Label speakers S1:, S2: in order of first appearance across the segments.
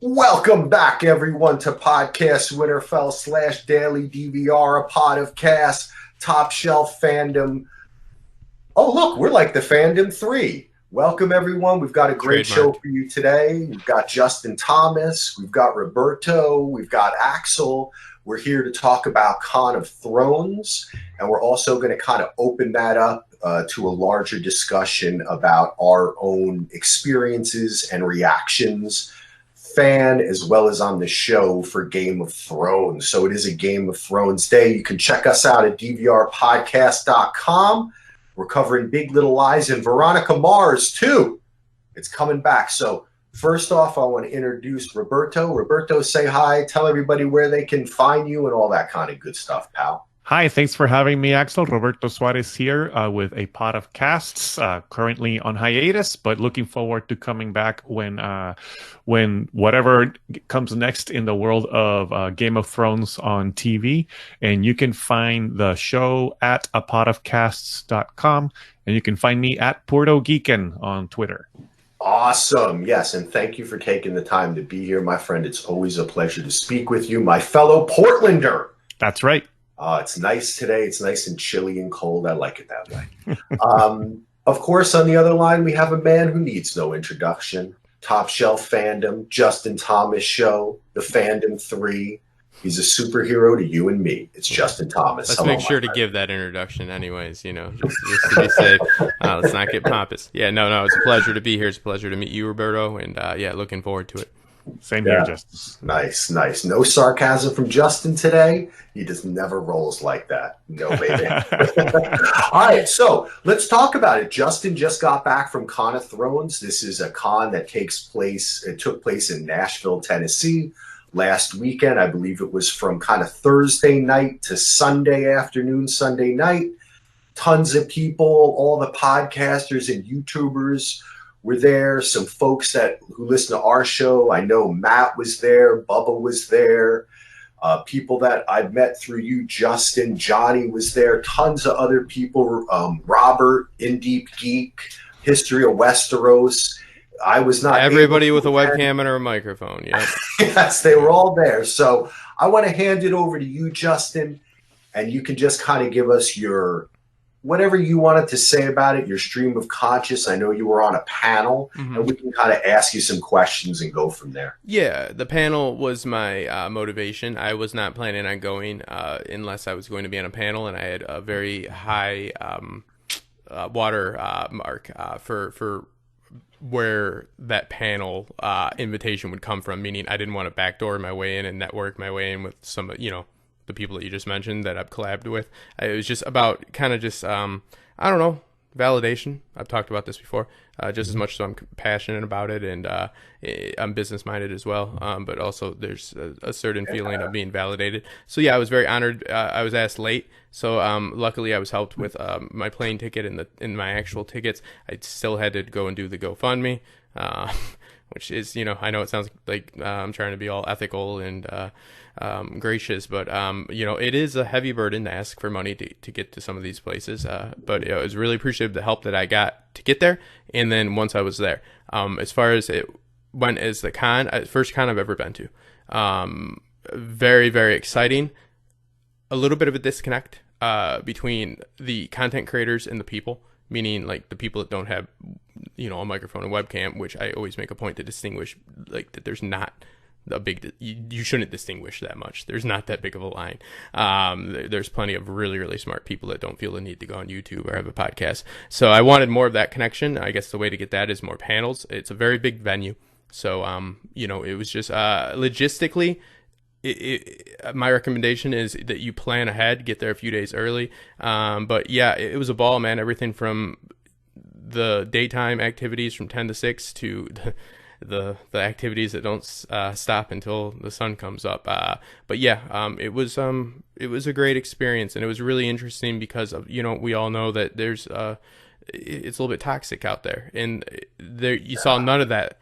S1: Welcome back, everyone, to Podcast Winterfell / Daily DVR, a pod of cast, Top Shelf Fandom. Oh, look, we're like the Fandom 3. Welcome, everyone. We've got a great show
S2: Trademarked.
S1: for you today. We've got Justin Thomas, we've got Roberto, we've got Axel. We're here to talk about Con of Thrones, and we're also going to kind of open that up to a larger discussion about our own experiences and reactions, fan as well as on the show, for Game of Thrones. So it is a Game of Thrones day. You can check us out at dvrpodcast.com. We're covering Big Little Lies and Veronica Mars too. It's coming back. So first off, I want to introduce Roberto. Roberto, say hi. Tell everybody where they can find you and all that kind of good stuff, pal.
S3: Hi, thanks for having me, Axel. Roberto Suarez here with a pot of casts, currently on hiatus, but looking forward to coming back when whatever comes next in the world of Game of Thrones on TV. And you can find the show at apotofcasts.com, and you can find me at Porto Geekin on Twitter.
S1: Awesome. Yes, and thank you for taking the time to be here, my friend. It's always a pleasure to speak with you, my fellow Portlander.
S3: That's right.
S1: It's nice today. It's nice and chilly and cold. I like it that way. Of course, on the other line, we have a man who needs no introduction. Top Shelf Fandom, Justin Thomas Show, the Fandom 3. He's a superhero to you and me. It's Justin Thomas.
S2: Let's
S1: Hello,
S2: make sure to give that introduction anyways, just to be safe. Let's not get pompous. Yeah, no, it's a pleasure to be here. It's a pleasure to meet you, Roberto, and looking forward to it.
S3: Same here, Justice.
S1: Nice. No sarcasm from Justin today. He just never rolls like that. No, baby. All right, so let's talk about it. Justin just got back from Con of Thrones. This is a con that took place in Nashville, Tennessee last weekend. I believe it was from kind of Thursday night to Sunday afternoon, Sunday night. Tons of people, all the podcasters and YouTubers were there. Some folks who listen to our show. I know Matt was there. Bubba was there. People that I've met through you, Justin, Johnny was there. Tons of other people. Robert, In Deep Geek, History of Westeros. I was not.
S2: Everybody with a webcam and a microphone. Yeah.
S1: Yes, they were all there. So I want to hand it over to you, Justin, and you can just kind of give us your whatever you wanted to say about it, your stream of conscious. I know you were on a panel, and we can kind of ask you some questions and go from there.
S2: Yeah, the panel was my motivation. I was not planning on going unless I was going to be on a panel, and I had a very high water mark for where that panel invitation would come from, meaning I didn't want to backdoor my way in and network my way in with some, the people that you just mentioned that I've collabed with. It was just about kind of just, I don't know, validation. I've talked about this before, just as much as I'm passionate about it, and I'm business-minded as well, but also there's a certain feeling of being validated. So yeah, I was very honored. I was asked late, so luckily I was helped with my plane ticket and my actual tickets. I still had to go and do the GoFundMe, which is, I know it sounds like I'm trying to be all ethical and gracious, but it is a heavy burden to ask for money to get to some of these places, but I was really appreciative of the help that I got to get there, and then once I was there, as far as it went as the first con I've ever been to, very, very exciting. A little bit of a disconnect between the content creators and the people, meaning like the people that don't have a microphone and webcam, which I always make a point to distinguish, like that there's not a big, you shouldn't distinguish that much. There's not that big of a line. There's plenty of really, really smart people that don't feel the need to go on YouTube or have a podcast. So I wanted more of that connection. I guess the way to get that is more panels. It's a very big venue. So, it was just logistically, my recommendation is that you plan ahead, get there a few days early. But yeah, it was a ball, man. Everything from the daytime activities from 10 to 6 to the activities that don't stop until the sun comes up. But yeah, it was a great experience, and it was really interesting because of, we all know that there's it's a little bit toxic out there, and you saw none of that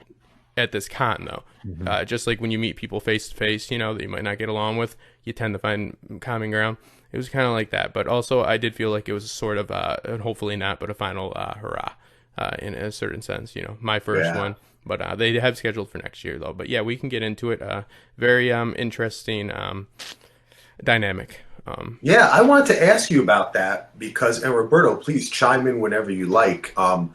S2: at this con though. Just like when you meet people face to face, that you might not get along with, you tend to find common ground. It was kind of like that, but also I did feel like it was sort of, and hopefully not, but a final hurrah in a certain sense. My first one. But they have scheduled for next year, though. But yeah, we can get into it. Very interesting dynamic.
S1: I wanted to ask you about that because, and Roberto, please chime in whenever you like. One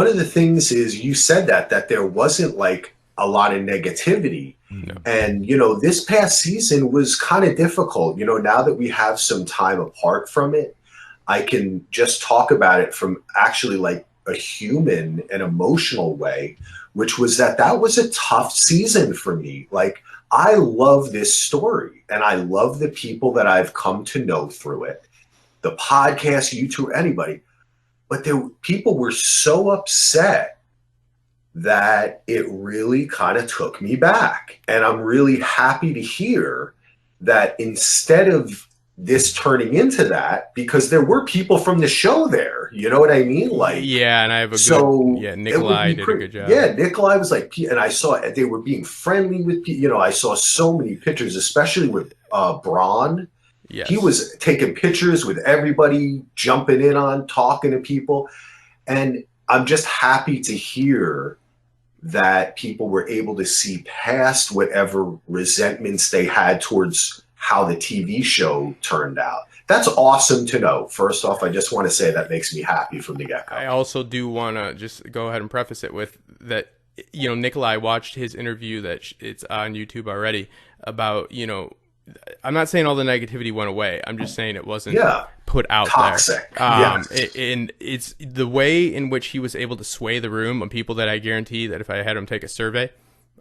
S1: of the things is you said that there wasn't like a lot of negativity.
S2: No.
S1: And, this past season was kind of difficult. Now that we have some time apart from it, I can just talk about it from actually like a human and emotional way, which was that was a tough season for me. Like, I love this story and I love the people that I've come to know through it, the podcast, YouTube, anybody. But people were so upset that it really kind of took me back. And I'm really happy to hear that instead of this turning into that, because there were people from the show there, you know what I mean? Like,
S2: yeah, and I have Nikolai did a good job.
S1: Yeah, Nikolai was like, and I saw they were being friendly with people. I saw so many pictures, especially with Braun.
S2: Yes.
S1: He was taking pictures with everybody, jumping in on, talking to people. And I'm just happy to hear that people were able to see past whatever resentments they had towards how the TV show turned out. That's awesome to know. First off, I just want to say that makes me happy from the get-go.
S2: I also do want to just go ahead and preface it with that, Nikolai watched his interview that it's on YouTube already about, I'm not saying all the negativity went away. I'm just saying it wasn't put out
S1: toxic.
S2: there. And it's the way in which he was able to sway the room on people that I guarantee that if I had him take a survey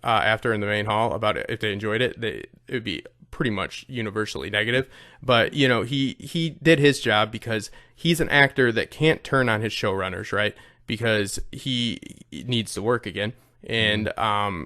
S2: after in the main hall about it, if they enjoyed it, it would be pretty much universally negative. But he did his job because he's an actor that can't turn on his showrunners, right? Because he needs to work again, and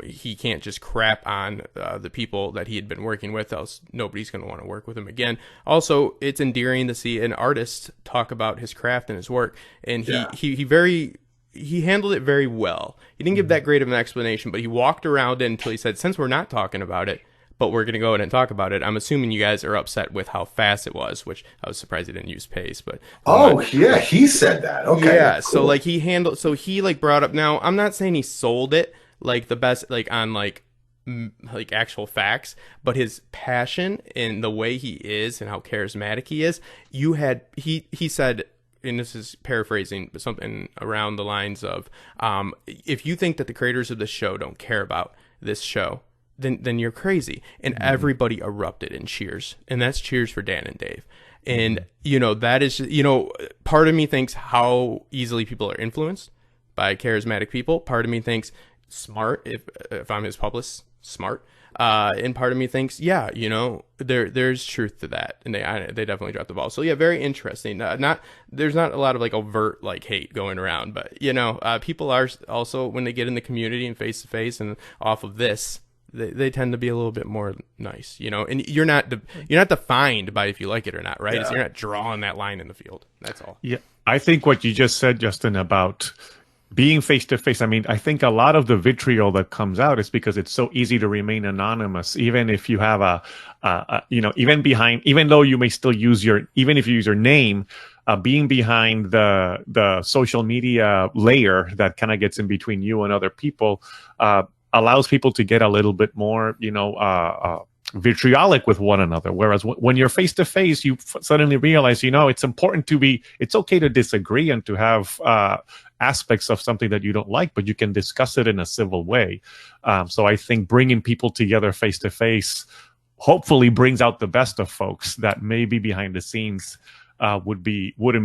S2: he can't just crap on the people that he had been working with, else nobody's going to want to work with him again. Also, it's endearing to see an artist talk about his craft and his work, and he handled it very well. He didn't give that great of an explanation, but he walked around it until he said, since we're not talking about it, but we're going to go ahead and talk about it. I'm assuming you guys are upset with how fast it was, which I was surprised he didn't use pace. But
S1: he said that. Okay,
S2: yeah.
S1: Cool.
S2: So like he brought up. Now I'm not saying he sold it like the best, like on like actual facts, but his passion and the way he is and how charismatic he is. He said, and this is paraphrasing, but something around the lines of, if you think that the creators of this show don't care about this show, then you're crazy. And everybody erupted in cheers. And that's cheers for Dan and Dave. And, that is, part of me thinks how easily people are influenced by charismatic people. Part of me thinks smart, if I'm his publicist, smart. And part of me thinks, there's truth to that. And they definitely dropped the ball. So yeah, very interesting. There's not a lot of like overt like hate going around, but people are also, when they get in the community and face to face and off of this, they tend to be a little bit more nice, and you're not defined by if you like it or not, right?
S1: Yeah.
S2: So you're not drawing that line in the field. That's all.
S3: Yeah. I think what you just said, Justin, about being face to face, I mean, I think a lot of the vitriol that comes out is because it's so easy to remain anonymous, even if you have even though you may still use even if you use your name, being behind the social media layer that kind of gets in between you and other people, allows people to get a little bit more, vitriolic with one another. Whereas when you're face to face, you suddenly realize, it's okay to disagree and to have aspects of something that you don't like, but you can discuss it in a civil way. So I think bringing people together face to face hopefully brings out the best of folks that maybe behind the scenes wouldn't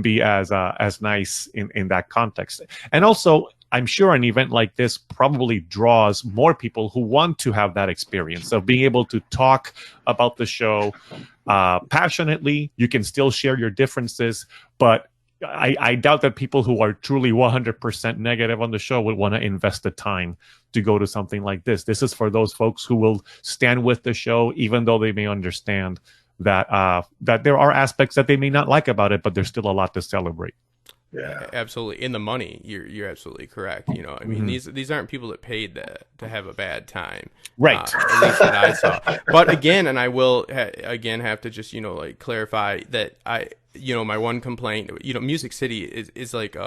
S3: be as nice in that context. And also, I'm sure an event like this probably draws more people who want to have that experience of being able to talk about the show passionately. You can still share your differences, but I doubt that people who are truly 100% negative on the show would want to invest the time to go to something like this. This is for those folks who will stand with the show, even though they may understand that there are aspects that they may not like about it, but there's still a lot to celebrate.
S1: Yeah,
S2: absolutely. In the money, you're absolutely correct. I mean, these aren't people that paid to have a bad time,
S3: right?
S2: At least that I saw. But again, and I will have to just clarify that my one complaint, Music City is like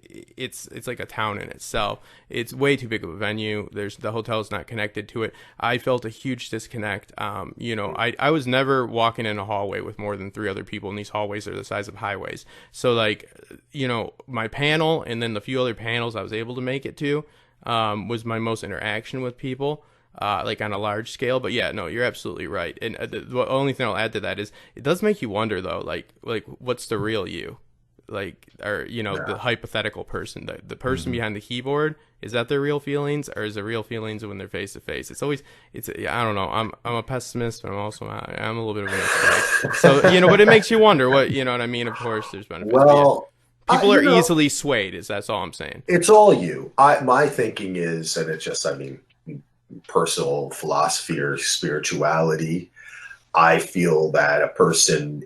S2: it's like a town in itself. It's way too big of a venue. The hotel's not connected to it. I felt a huge disconnect. I was never walking in a hallway with more than 3 other people, and these hallways are the size of highways. So like, my panel and then the few other panels I was able to make it to was my most interaction with people. Like on a large scale. But yeah, no, you're absolutely right. And the only thing I'll add to that is it does make you wonder though, like what's the real you? Like, or the hypothetical person, the person behind the keyboard, is that their real feelings, or is it real feelings when they're face to face? I don't know. I'm a pessimist, but I'm a little bit of an optimist. So but it makes you wonder what what I mean. Of course, there's benefits.
S1: Well,
S2: people are easily swayed. That's all I'm saying.
S1: It's all you. My thinking is, and it's just, personal philosophy or spirituality. I feel that a person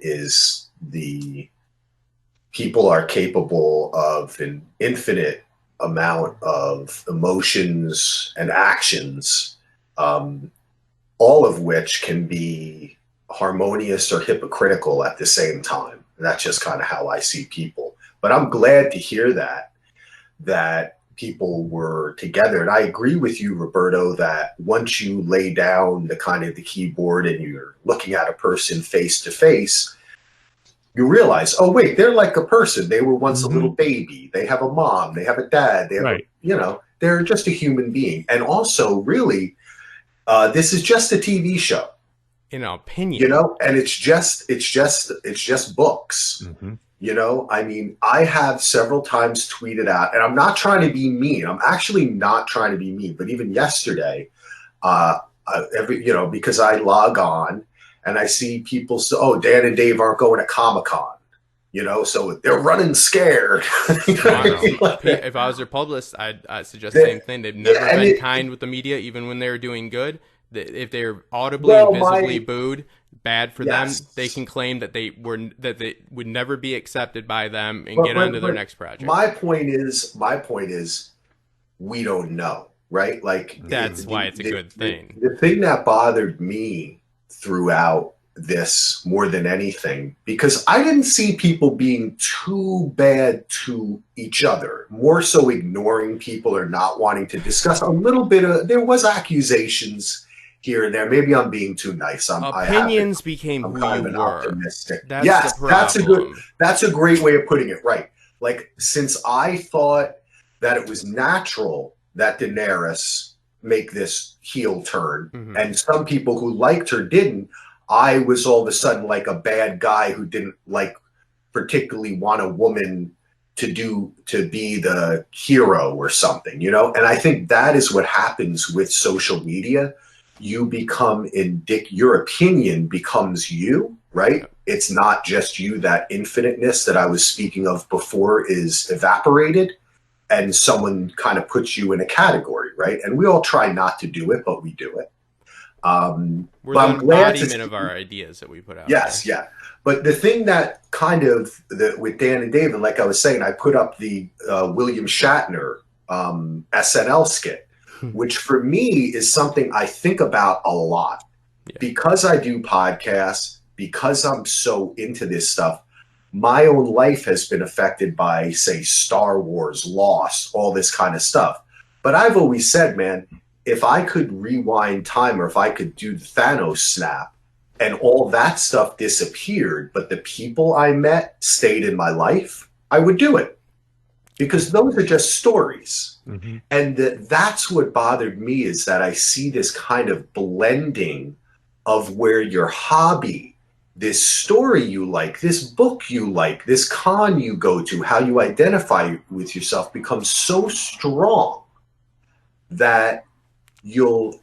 S1: people are capable of an infinite amount of emotions and actions, all of which can be harmonious or hypocritical at the same time. And that's just kind of how I see people. But I'm glad to hear that people were together. And I agree with you, Roberto, that once you lay down the keyboard and you're looking at a person face to face, you realize, oh wait, they're like a person. They were once a little baby. They have a mom. They have a dad. They have they're just a human being. And also, really, this is just a TV show.
S2: In our opinion,
S1: and it's just books. I have several times tweeted out, and I'm not trying to be mean. I'm actually not trying to be mean. But even yesterday, because I log on and I see people say, "Oh, Dan and Dave aren't going to Comic-Con," so they're running scared.
S2: If I was their publicist, I'd suggest the same thing. They've never been kind with the media, even when they were doing good. If they're audibly and visibly booed, bad for them, they can claim that they would never be accepted by them and get on to their next project.
S1: My point is, we don't know, right? Like
S2: that's why it's a good thing.
S1: The thing that bothered me throughout this more than anything, because I didn't see people being too bad to each other, more so ignoring people or not wanting to discuss. There was accusations here and there. Maybe I'm being too nice.
S2: Opinions became who you were.
S1: Optimistic. That's a great way of putting it. Right. Like, since I thought that it was natural that Daenerys make this heel turn, and some people who liked her didn't, I was all of a sudden like a bad guy who didn't particularly want a woman to be the hero or something, And I think that is what happens with social media. You become your opinion becomes you, right? It's not just you. That infiniteness that I was speaking of before is evaporated, and someone kind of puts you in a category, right? And we all try not to do it, but we do it.
S2: We're the embodiment of our ideas that we put out.
S1: Yes, yeah. But the thing that with Dan and David, like I was saying, I put up the William Shatner SNL skit, which for me is something I think about a lot. Because I do podcasts, because I'm so into this stuff. My own life has been affected by, say, Star Wars, Lost, all this kind of stuff. But I've always said, man, if I could rewind time, or if I could do the Thanos snap and all that stuff disappeared, but the people I met stayed in my life, I would do it. Because those are just stories. And that's what bothered me, is that I see this kind of blending of where your hobby, this story you like, this book you like, this con you go to, how you identify with yourself becomes so strong that you'll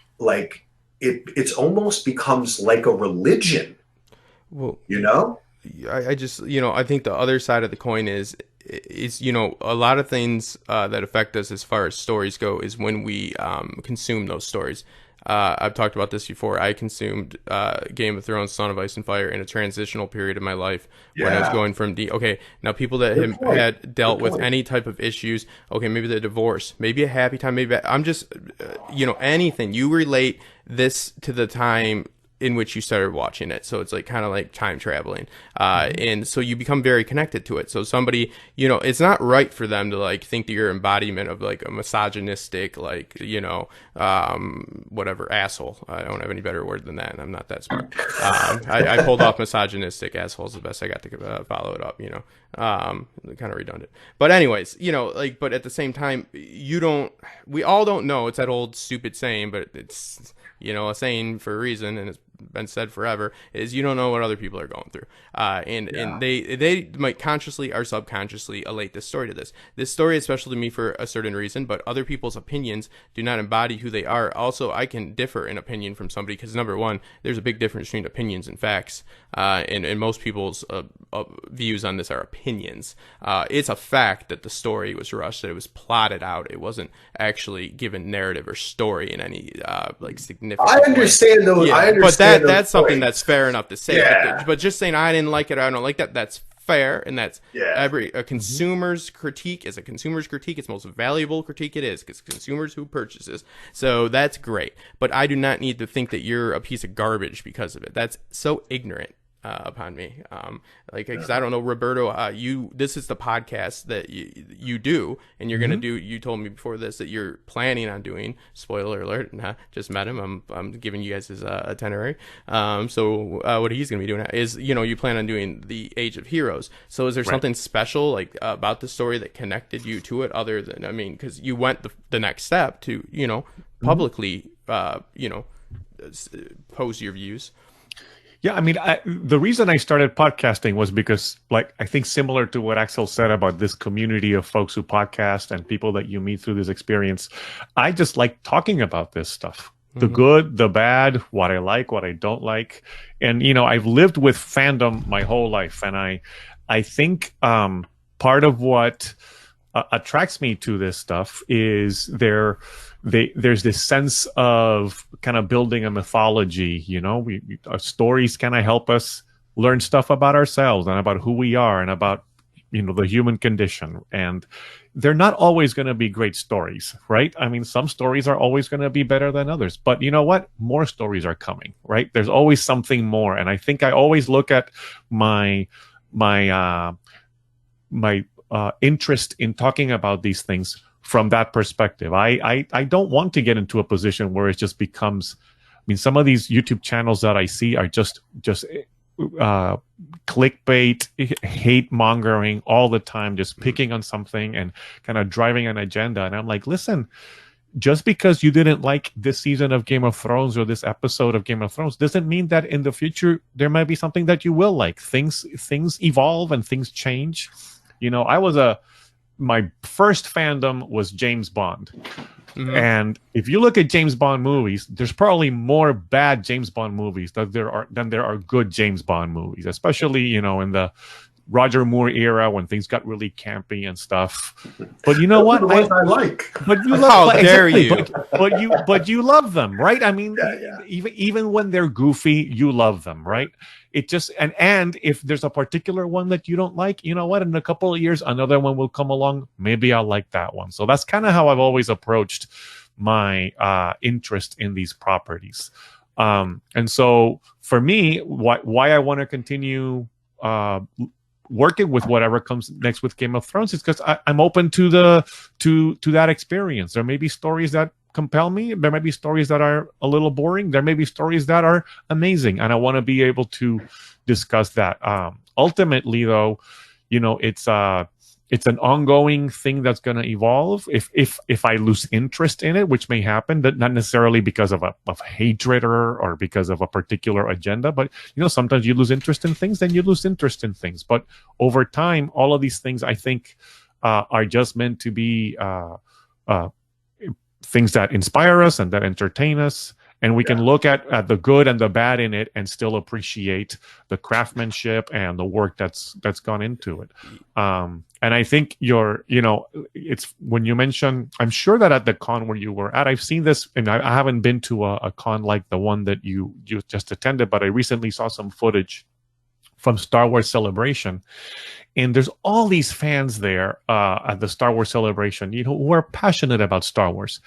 S1: it's almost becomes like a religion.
S2: Well, I just, I think the other side of the coin is a lot of things that affect us as far as stories go is when we consume those stories. I've talked about this before. I consumed Game of Thrones, Son of Ice and Fire in a transitional period of my life when I was going from now people that had dealt with any type of issues, maybe the divorce, maybe a happy time, maybe I'm just, anything. You relate this to the time in which you started watching it. So it's like kind of like time traveling. And so you become very connected to it. So somebody, you know, it's not right for them to like think that you're embodiment of like a misogynistic, like, you know, whatever, asshole. I don't have any better word than that. And I'm not that smart. I pulled off misogynistic asshole is the best I got to follow it up, you know. Kind of redundant. But anyways, you know, like, but at the same time, we all don't know. It's that old stupid saying, but it's, you know, a saying for a reason, and it's been said forever, is you don't know what other people are going through. And they might consciously or subconsciously elate this story to this. This story is special to me for a certain reason, but other people's opinions do not embody who they are. Also, I can differ in opinion from somebody because, number one, there's a big difference between opinions and facts. And most people's views on this are opinions. It's a fact that the story was rushed, that it was plotted out. It wasn't actually given narrative or story in any like significant
S1: I understand those.
S2: Yeah,
S1: I understand
S2: that's something
S1: points.
S2: that's fair enough to say.
S1: Yeah.
S2: But just saying I didn't like it or I don't like that, that's fair, and that's
S1: Yeah.
S2: a consumer's critique is a consumer's critique. It's the most valuable critique it is, because consumers who purchases. So that's great. But I do not need to think that you're a piece of garbage because of it. That's so ignorant upon me. Because I don't know, Roberto, this is the podcast that you do, and you're gonna do. You told me before this that you're planning on doing. Spoiler alert! Just met him. I'm giving you guys his itinerary. So what he's gonna be doing is, you know, you plan on doing the Age of Heroes. So is there something special like about the story that connected you to it, other than, I mean, because you went the next step to, you know, publicly, you know, pose your views.
S3: Yeah, I mean, the reason I started podcasting was because, like, I think similar to what Axel said about this community of folks who podcast and people that you meet through this experience, I just like talking about this stuff. The good, the bad, what I like, what I don't like. And, you know, I've lived with fandom my whole life. And I think part of what attracts me to this stuff is there's this sense of kind of building a mythology. You know, our stories kind of help us learn stuff about ourselves and about who we are and about, you know, the human condition. And they're not always going to be great stories, right? I mean, some stories are always going to be better than others, but you know what? More stories are coming, right? There's always something more. And I think I always look at my interest in talking about these things from that perspective. I don't want to get into a position where it just becomes, I mean, some of these YouTube channels that I see are just clickbait, hate mongering all the time, just picking on something and kind of driving an agenda. And I'm like, listen, just because you didn't like this season of Game of Thrones or this episode of Game of Thrones doesn't mean that in the future there might be something that you will like. Things evolve and things change. You know, my first fandom was James Bond. And if you look at James Bond movies, there's probably more bad James Bond movies than there are good James Bond movies, especially, you know, in the Roger Moore era when things got really campy and stuff. But you know what?
S1: I like.
S3: But you
S2: How dare you?
S3: But you love them, right? I mean, even when they're goofy, you love them, right? It just and if there's a particular one that you don't like, you know what? In a couple of years, another one will come along. Maybe I'll like that one. So that's kind of how I've always approached my interest in these properties. And so for me, why I want to continue working with whatever comes next with Game of Thrones is because I'm open to that experience. There may be stories that compel me. There may be stories that are a little boring. There may be stories that are amazing, and I want to be able to discuss that. Ultimately, though, you know, it's an ongoing thing that's going to evolve. If I lose interest in it, which may happen, but not necessarily because of hatred or because of a particular agenda, but you know, sometimes you lose interest in things, then you lose interest in things. But over time, all of these things, I think, are just meant to be things that inspire us and that entertain us, and we can look at the good and the bad in it and still appreciate the craftsmanship and the work that's gone into it. And I think it's when you mention, I'm sure that at the con where you were at, I've seen this, and I haven't been to a con like the one that you just attended, but I recently saw some footage from Star Wars Celebration. And there's all these fans there at the Star Wars Celebration, who are passionate about Star Wars.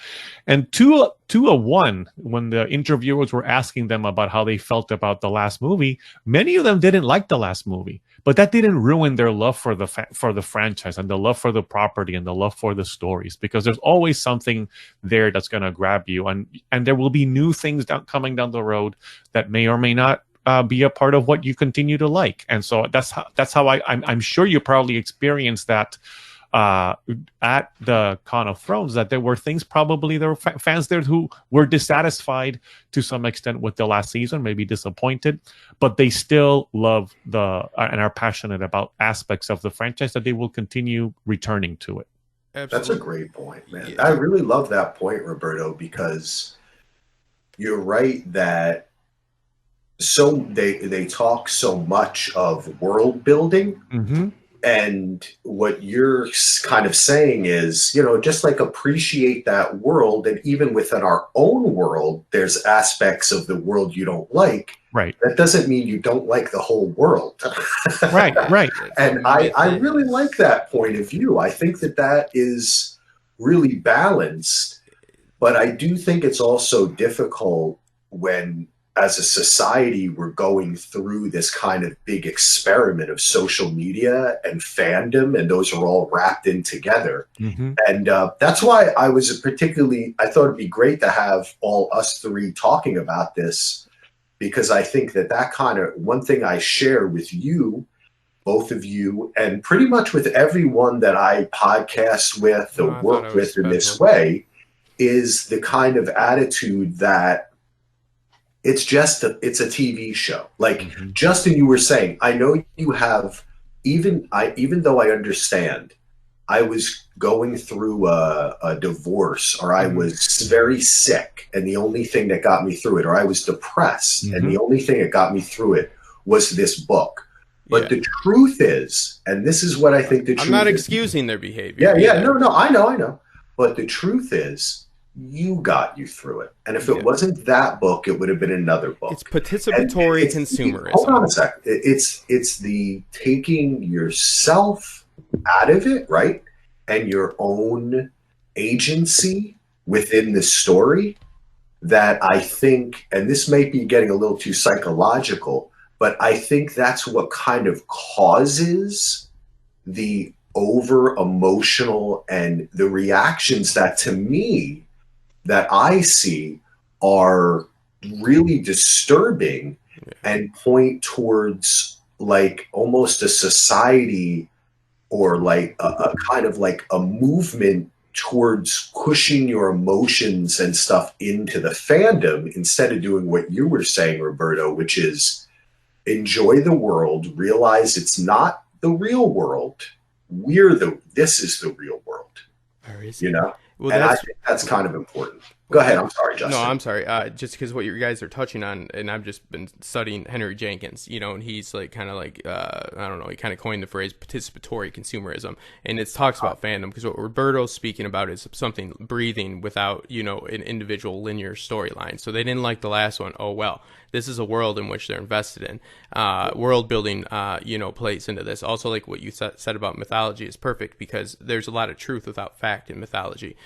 S3: And two of one, when the interviewers were asking them about how they felt about the last movie, many of them didn't like the last movie. But that didn't ruin their love for the franchise and the love for the property and the love for the stories, because there's always something there that's going to grab you. And there will be new things coming down the road that may or may not be a part of what you continue to like. And so that's how I'm sure you probably experienced that at the Con of Thrones, that there were things, probably there were fans there who were dissatisfied to some extent with the last season, maybe disappointed, but they still love and are passionate about aspects of the franchise that they will continue returning to it.
S2: Absolutely.
S1: That's a great point, man. Yeah. I really love that point, Roberto, because you're right that they talk so much of world building, and what you're kind of saying is, just like appreciate that world, and even within our own world, there's aspects of the world you don't like.
S3: Right.
S1: That doesn't mean you don't like the whole world.
S3: Right.
S1: And I really like that point of view. I think that is really balanced, but I do think it's also difficult when, as a society, we're going through this kind of big experiment of social media and fandom, and those are all wrapped in together. And that's why I thought it'd be great to have all us three talking about this, because I think that kind of one thing I share with you, both of you, and pretty much with everyone that I podcast with or work with in this way, is the kind of attitude that it's a TV show. Like Justin, you were saying, I know you have, even though I understand, I was going through a divorce, or I was very sick, and the only thing that got me through it, or I was depressed, and the only thing that got me through it was this book. But the truth is, and this is what I think the truth is. I'm
S2: not excusing their behavior.
S1: Yeah, no, I know. But the truth is, you got you through it. And if it wasn't that book, it would have been another book.
S2: It's participatory consumerism.
S1: Hold on a second. It's the taking yourself out of it, right? And your own agency within the story, that I think, and this may be getting a little too psychological, but I think that's what kind of causes the over emotional and the reactions that, to me, that I see are really disturbing and point towards like almost a society, or like a kind of like a movement towards pushing your emotions and stuff into the fandom, instead of doing what you were saying, Roberto, which is enjoy the world, realize it's not the real world. This is the real world.
S2: Or is
S1: it? Well, and I think that's kind of important. Go ahead. I'm sorry, Justin.
S2: No, I'm sorry. Just because what you guys are touching on, and I've just been studying Henry Jenkins, and he's like kind of like, I don't know, he kind of coined the phrase participatory consumerism, and it talks about fandom, because what Roberto's speaking about is something breathing without, an individual linear storyline. So they didn't like the last one. Oh, well, this is a world in which they're invested in. World building, plays into this. Also, like what you said about mythology is perfect, because there's a lot of truth without fact in mythology,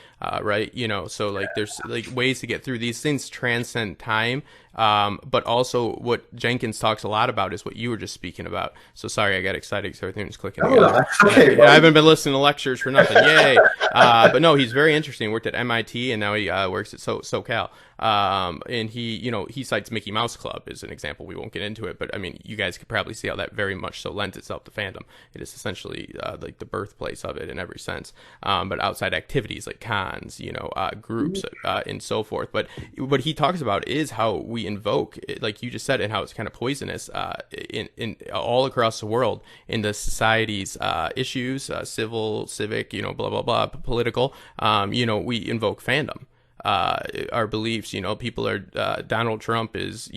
S2: right? So like there's like ways to get through these things, transcend time. But also what Jenkins talks a lot about is what you were just speaking about. So sorry, I got excited because everything was clicking together.
S1: Okay,
S2: I haven't been listening to lectures for nothing. Yay. But no, he's very interesting. He worked at MIT, and now he works at SoCal. And he cites Mickey Mouse Club as an example. We won't get into it, but I mean, you guys could probably see how that very much so lends itself to fandom. It is essentially like the birthplace of it in every sense. But outside activities like cons, groups, and so forth. But what he talks about is how we invoke, like you just said, and how it's kind of poisonous in all across the world in the society's issues, civil, civic, blah blah blah, political. We invoke fandom. our beliefs. People are Donald Trump is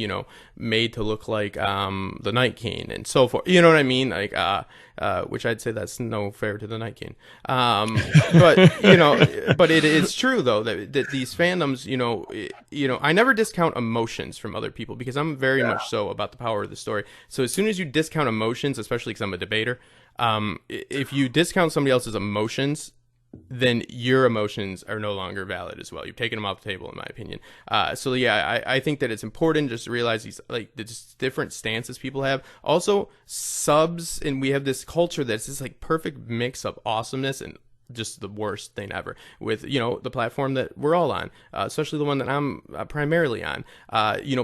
S2: made to look like the Night King and so forth. You know what I mean? Like which I'd say that's no fair to the Night King. But but it's true though that these fandoms, I never discount emotions from other people because I'm very much so about the power of the story. So as soon as you discount emotions, especially because I'm a debater, if you discount somebody else's emotions, then your emotions are no longer valid as well. You've taken them off the table, in my opinion. So yeah, I think that it's important just to realize these like the just different stances people have. Also, subs, and we have this culture that's this like perfect mix of awesomeness and just the worst thing ever with the platform that we're all on, especially the one that I'm primarily on.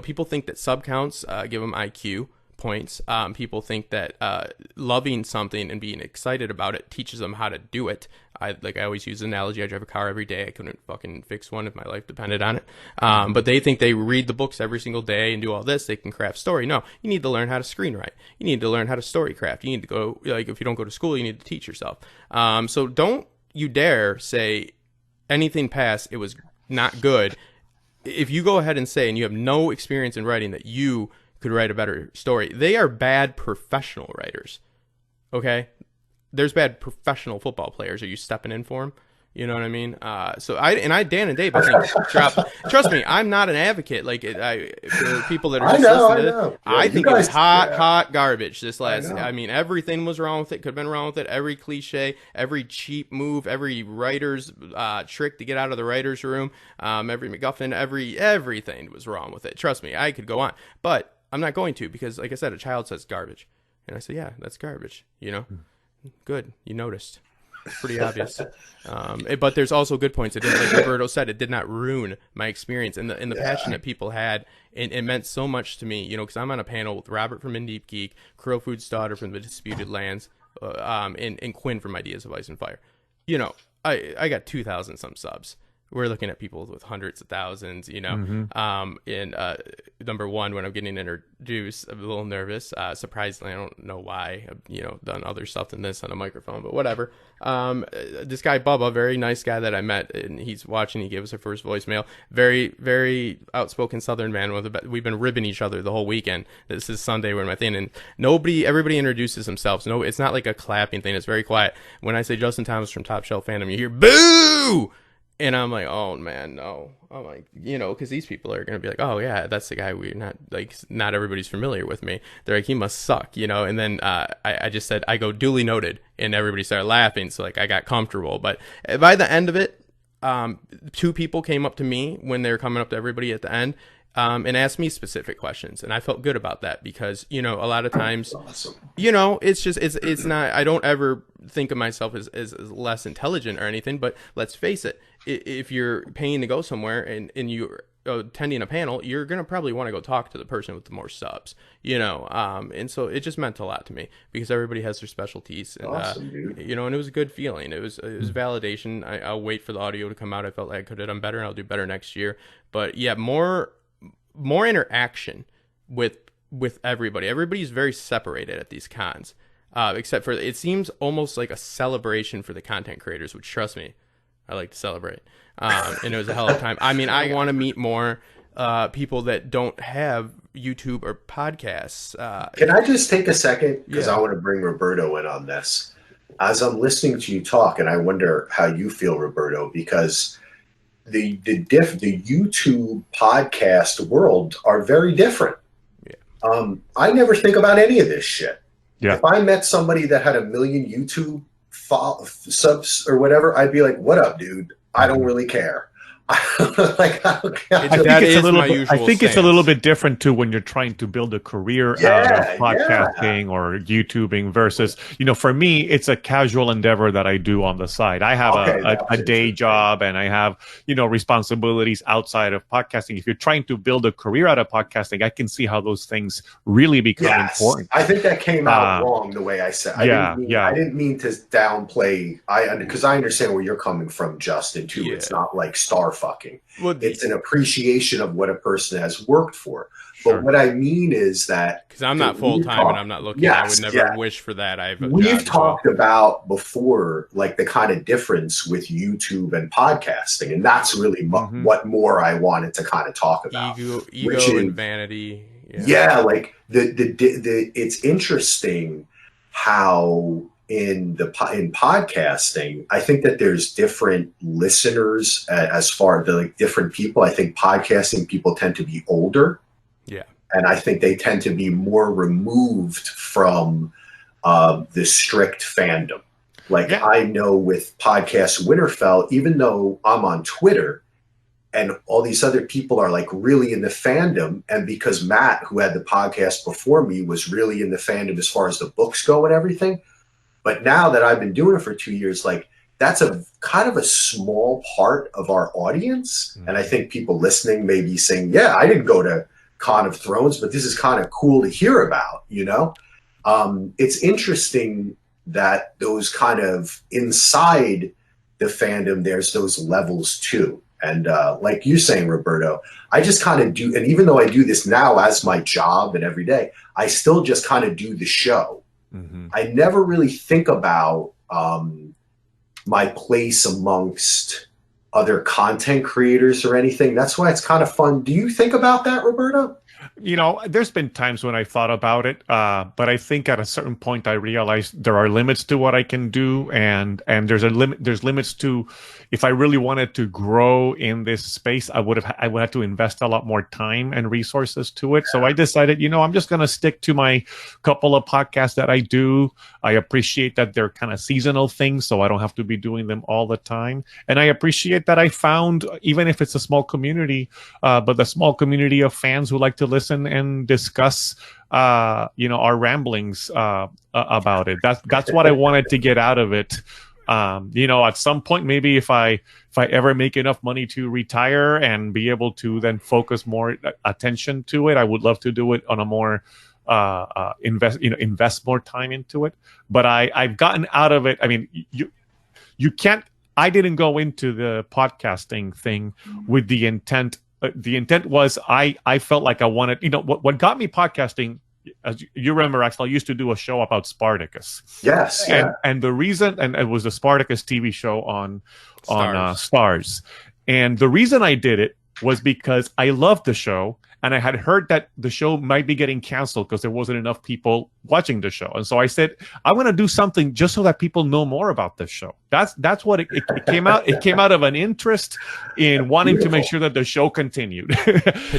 S2: People think that sub counts give them IQ points. People think that loving something and being excited about it teaches them how to do it. I always use the analogy, I drive a car every day. I couldn't fucking fix one if my life depended on it. But they think they read the books every single day and do all this, they can craft story. No, you need to learn how to screenwrite. You need to learn how to story craft. You need to go, like, if you don't go to school, you need to teach yourself. So don't you dare say anything past it was not good. If you go ahead and say, and you have no experience in writing, that you could write a better story, they are bad professional writers. Okay? There's bad professional football players. Are you stepping in for them? You know what I mean? Dan and Dave, I think, trust me, I'm not an advocate. Like, for people that are just listening to this, I think it was hot garbage this last. I mean, everything was wrong with it. Could have been wrong with it. Every cliche, every cheap move, every writer's trick to get out of the writer's room, every MacGuffin, everything was wrong with it. Trust me, I could go on, but I'm not going to, because, like I said, a child says garbage, and I say, yeah, that's garbage. Good, you noticed. Pretty obvious. But there's also good points. It didn't, like Roberto said, it did not ruin my experience, and the passion that people had, it meant so much to me. Because I'm on a panel with Robert from In Deep Geek, Crowfood's daughter from The Disputed Lands, and Quinn from Ideas of Ice and Fire. I got 2,000 some subs. We're looking at people with hundreds of thousands, and number one, when I'm getting introduced, I'm a little nervous. Surprisingly, I don't know why. I've, done other stuff than this on a microphone, but whatever. This guy, Bubba, very nice guy that I met, and he's watching. He gave us our first voicemail. Very, very outspoken Southern man. We've been ribbing each other the whole weekend. This is Sunday when my thing, and everybody introduces themselves. No, it's not like a clapping thing. It's very quiet. When I say Justin Thomas from TopShelf Fandom, you hear boo! And I'm like, oh man, no. I'm like, because these people are going to be like, oh yeah, that's the guy not everybody's familiar with me. They're like, he must suck, And then I just said, I go, duly noted. And everybody started laughing. So I got comfortable. But by the end of it, 2 people came up to me when they were coming up to everybody at the end. And asked me specific questions, and I felt good about that because a lot of times,
S1: awesome.
S2: It's just it's not. I don't ever think of myself as less intelligent or anything. But let's face it, if you're paying to go somewhere and you're attending a panel, you're gonna probably want to go talk to the person with the more subs, And so it just meant a lot to me because everybody has their specialties, and
S1: awesome, dude.
S2: And it was a good feeling. It was validation. I'll wait for the audio to come out. I felt like I could have done better, and I'll do better next year. But yeah, more interaction with everybody. Everybody's very separated at these cons, except for it seems almost like a celebration for the content creators, which, trust me, I like to celebrate. And it was a hell of a time. I mean, I want to meet more people that don't have YouTube or podcasts.
S1: Can I just take a second? Because I want to bring Roberto in on this. As I'm listening to you talk, and I wonder how you feel, Roberto, because the YouTube podcast world are very different. Yeah. I never think about any of this shit. Yeah. If I met somebody that had 1 million YouTube subs or whatever, I'd be like, "What up, dude? I don't really care." I
S3: think it's a little bit different too when you're trying to build a career out of podcasting or YouTubing versus, for me, it's a casual endeavor that I do on the side. I have a day job and I have, responsibilities outside of podcasting. If you're trying to build a career out of podcasting, I can see how those things really become important.
S1: I think that came out wrong the way I said. I didn't mean to downplay. Because I understand where you're coming from, Justin, too. Yeah. It's not like Starfield fucking.
S2: Well,
S1: It's an appreciation of what a person has worked for.
S2: Sure.
S1: But what I mean is that
S2: because I'm not full time and I'm not looking, I would never wish for that.
S1: We've talked about before, like the kind of difference with YouTube and podcasting, and that's really what more I wanted to kind of talk about.
S2: Ego and vanity.
S1: Yeah, like the it's interesting how in podcasting, I think that there's different listeners as far as like different people. I think podcasting people tend to be older.
S2: Yeah.
S1: And I think they tend to be more removed from the strict fandom. Like I know with podcast Winterfell, even though I'm on Twitter and all these other people are like really in the fandom, and because Matt, who had the podcast before me, was really in the fandom as far as the books go and everything. But now that I've been doing it for 2 years, like that's a kind of a small part of our audience. And I think people listening may be saying, yeah, I didn't go to Con of Thrones, but this is kind of cool to hear about, you know? It's interesting that those kind of inside the fandom, there's those levels too. And like you're saying, Roberto, I just kind of do, and even though I do this now as my job and every day, I still just kind of do the show. I never really think about my place amongst other content creators or anything. That's why it's kind of fun. Do you think about that, Roberto?
S3: You know, there's been times when I thought about it, but I think at a certain point I realized there are limits to what I can do, and there's limits to, if I really wanted to grow in this space, I would have to invest a lot more time and resources to it. So I decided, you know, I'm just going to stick to my couple of podcasts that I do. I appreciate that they're kind of seasonal things, so I don't have to be doing them all the time. And I appreciate that I found, even if it's a small community, but the small community of fans who like to listen and discuss you know, our ramblings about it. That's what I wanted to get out of it. You know, at some point, maybe if I ever make enough money to retire and be able to then focus more attention to it, I would love to do it on a more invest more time into it. But I've gotten out of it. I mean, you can't. I didn't go into the podcasting thing with the intent. The intent was I felt like I wanted, you know, what got me podcasting, as you remember, Axel, I used to do a show about Spartacus.
S1: Yes.
S3: And the reason, and it was the Spartacus TV show on Stars. And the reason I did it was because I loved the show, and I had heard that the show might be getting canceled because there wasn't enough people watching the show. And so I said, I'm going to do something just so that people know more about this show. That's what it came out. It came out of an interest in wanting to make sure that the show continued.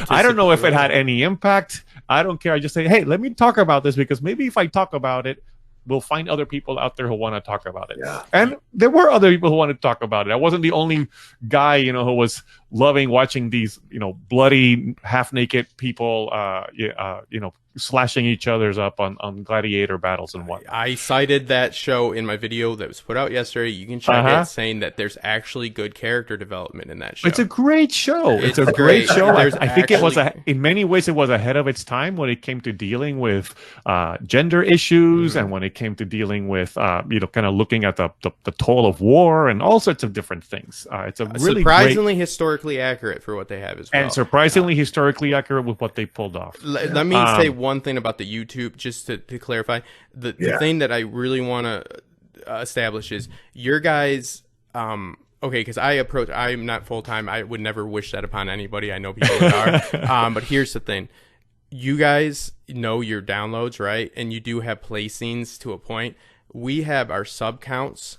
S3: I don't know if it had any impact. I don't care. I just say, hey, let me talk about this, because maybe if I talk about it, we'll find other people out there who want to talk about it. Yeah. And there were other people who wanted to talk about it. I wasn't the only guy, you know, who was loving watching these, you know, bloody, half-naked people, you know, slashing each other's up on gladiator battles and whatnot.
S2: I cited that show in my video that was put out yesterday. You can check it, saying that there's actually good character development in that show.
S3: It's a great show. It's a great show. I think it was in many ways it was ahead of its time when it came to dealing with gender issues, and when it came to dealing with you know, kind of looking at the toll of war and all sorts of different things. It's a really
S2: surprisingly historically accurate for what they have as well,
S3: and surprisingly historically accurate with what they pulled off.
S2: Let me say one thing about the YouTube, just to clarify. The thing that I really want to establish is your guys. Okay, because I'm not full time. I would never wish that upon anybody. I know people that are. But here's the thing. You guys know your downloads, right? And you do have placings to a point. We have our sub counts,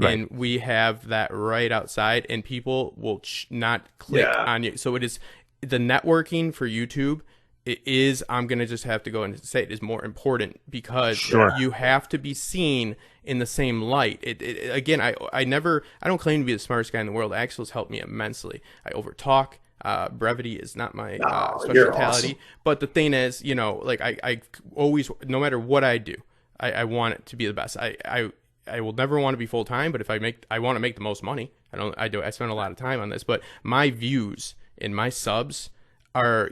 S2: and we have that right outside, and people will not click on you. So it is the networking for YouTube. It is, I'm going to just have to go and say it is more important, because you have to be seen in the same light. Again, I don't claim to be the smartest guy in the world. Axel's helped me immensely. I overtalk. Brevity is not my specialty. Awesome. But the thing is, you know, like I always, no matter what I do, I want it to be the best. I will never want to be full time, but if I want to make the most money. I spend a lot of time on this, but my views and my subs, are,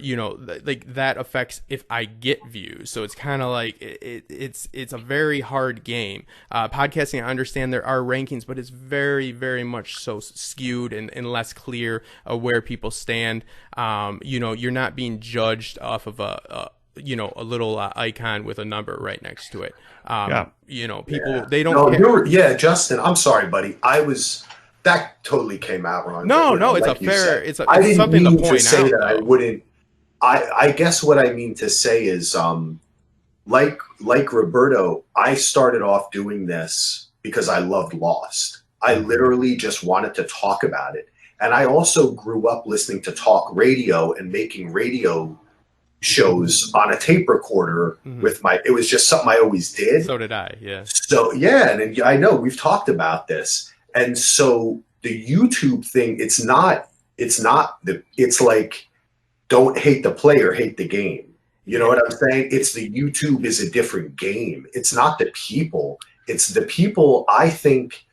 S2: like that affects if I get views. So it's kind of like it's a very hard game. Podcasting, I understand there are rankings, but it's very, very much so skewed and less clear where people stand. You're not being judged off of a little icon with a number right next to it. People, they don't care.
S1: Justin, I'm sorry, buddy. That totally came out wrong.
S2: No, it's
S1: like
S2: it's
S1: I didn't
S2: something
S1: mean
S2: to point
S1: say
S2: out.
S1: That I wouldn't. I guess what I mean to say is, like Roberto, I started off doing this because I loved Lost. I literally just wanted to talk about it, and I also grew up listening to talk radio and making radio shows on a tape recorder with it was just something I always did.
S2: So did I, yeah.
S1: So yeah, and I know we've talked about this. And so the YouTube thing, it's like, don't hate the player, hate the game. You know what I'm saying? It's the YouTube is a different game. It's not the people. It's the people. I think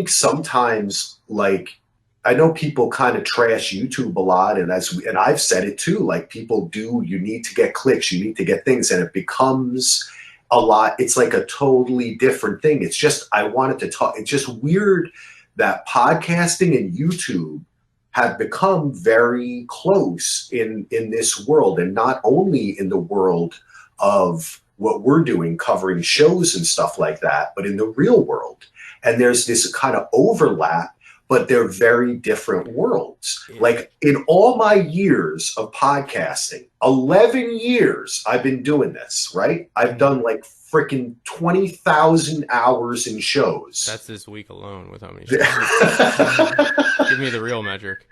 S1: sometimes, like, I know people kind of trash YouTube a lot, and I've said it too. Like, people do. You need to get clicks. You need to get things, and it becomes a lot. It's like a totally different thing. It's just I wanted to talk. It's just weird that podcasting and YouTube have become very close in this world, and not only in the world of what we're doing, covering shows and stuff like that, but in the real world. And there's this kind of overlap, but they're very different worlds. Like, in all my years of podcasting, 11 years I've been doing this, right? I've done like freaking 20,000 hours in shows.
S2: That's this week alone with how many shows. Give me the real metric.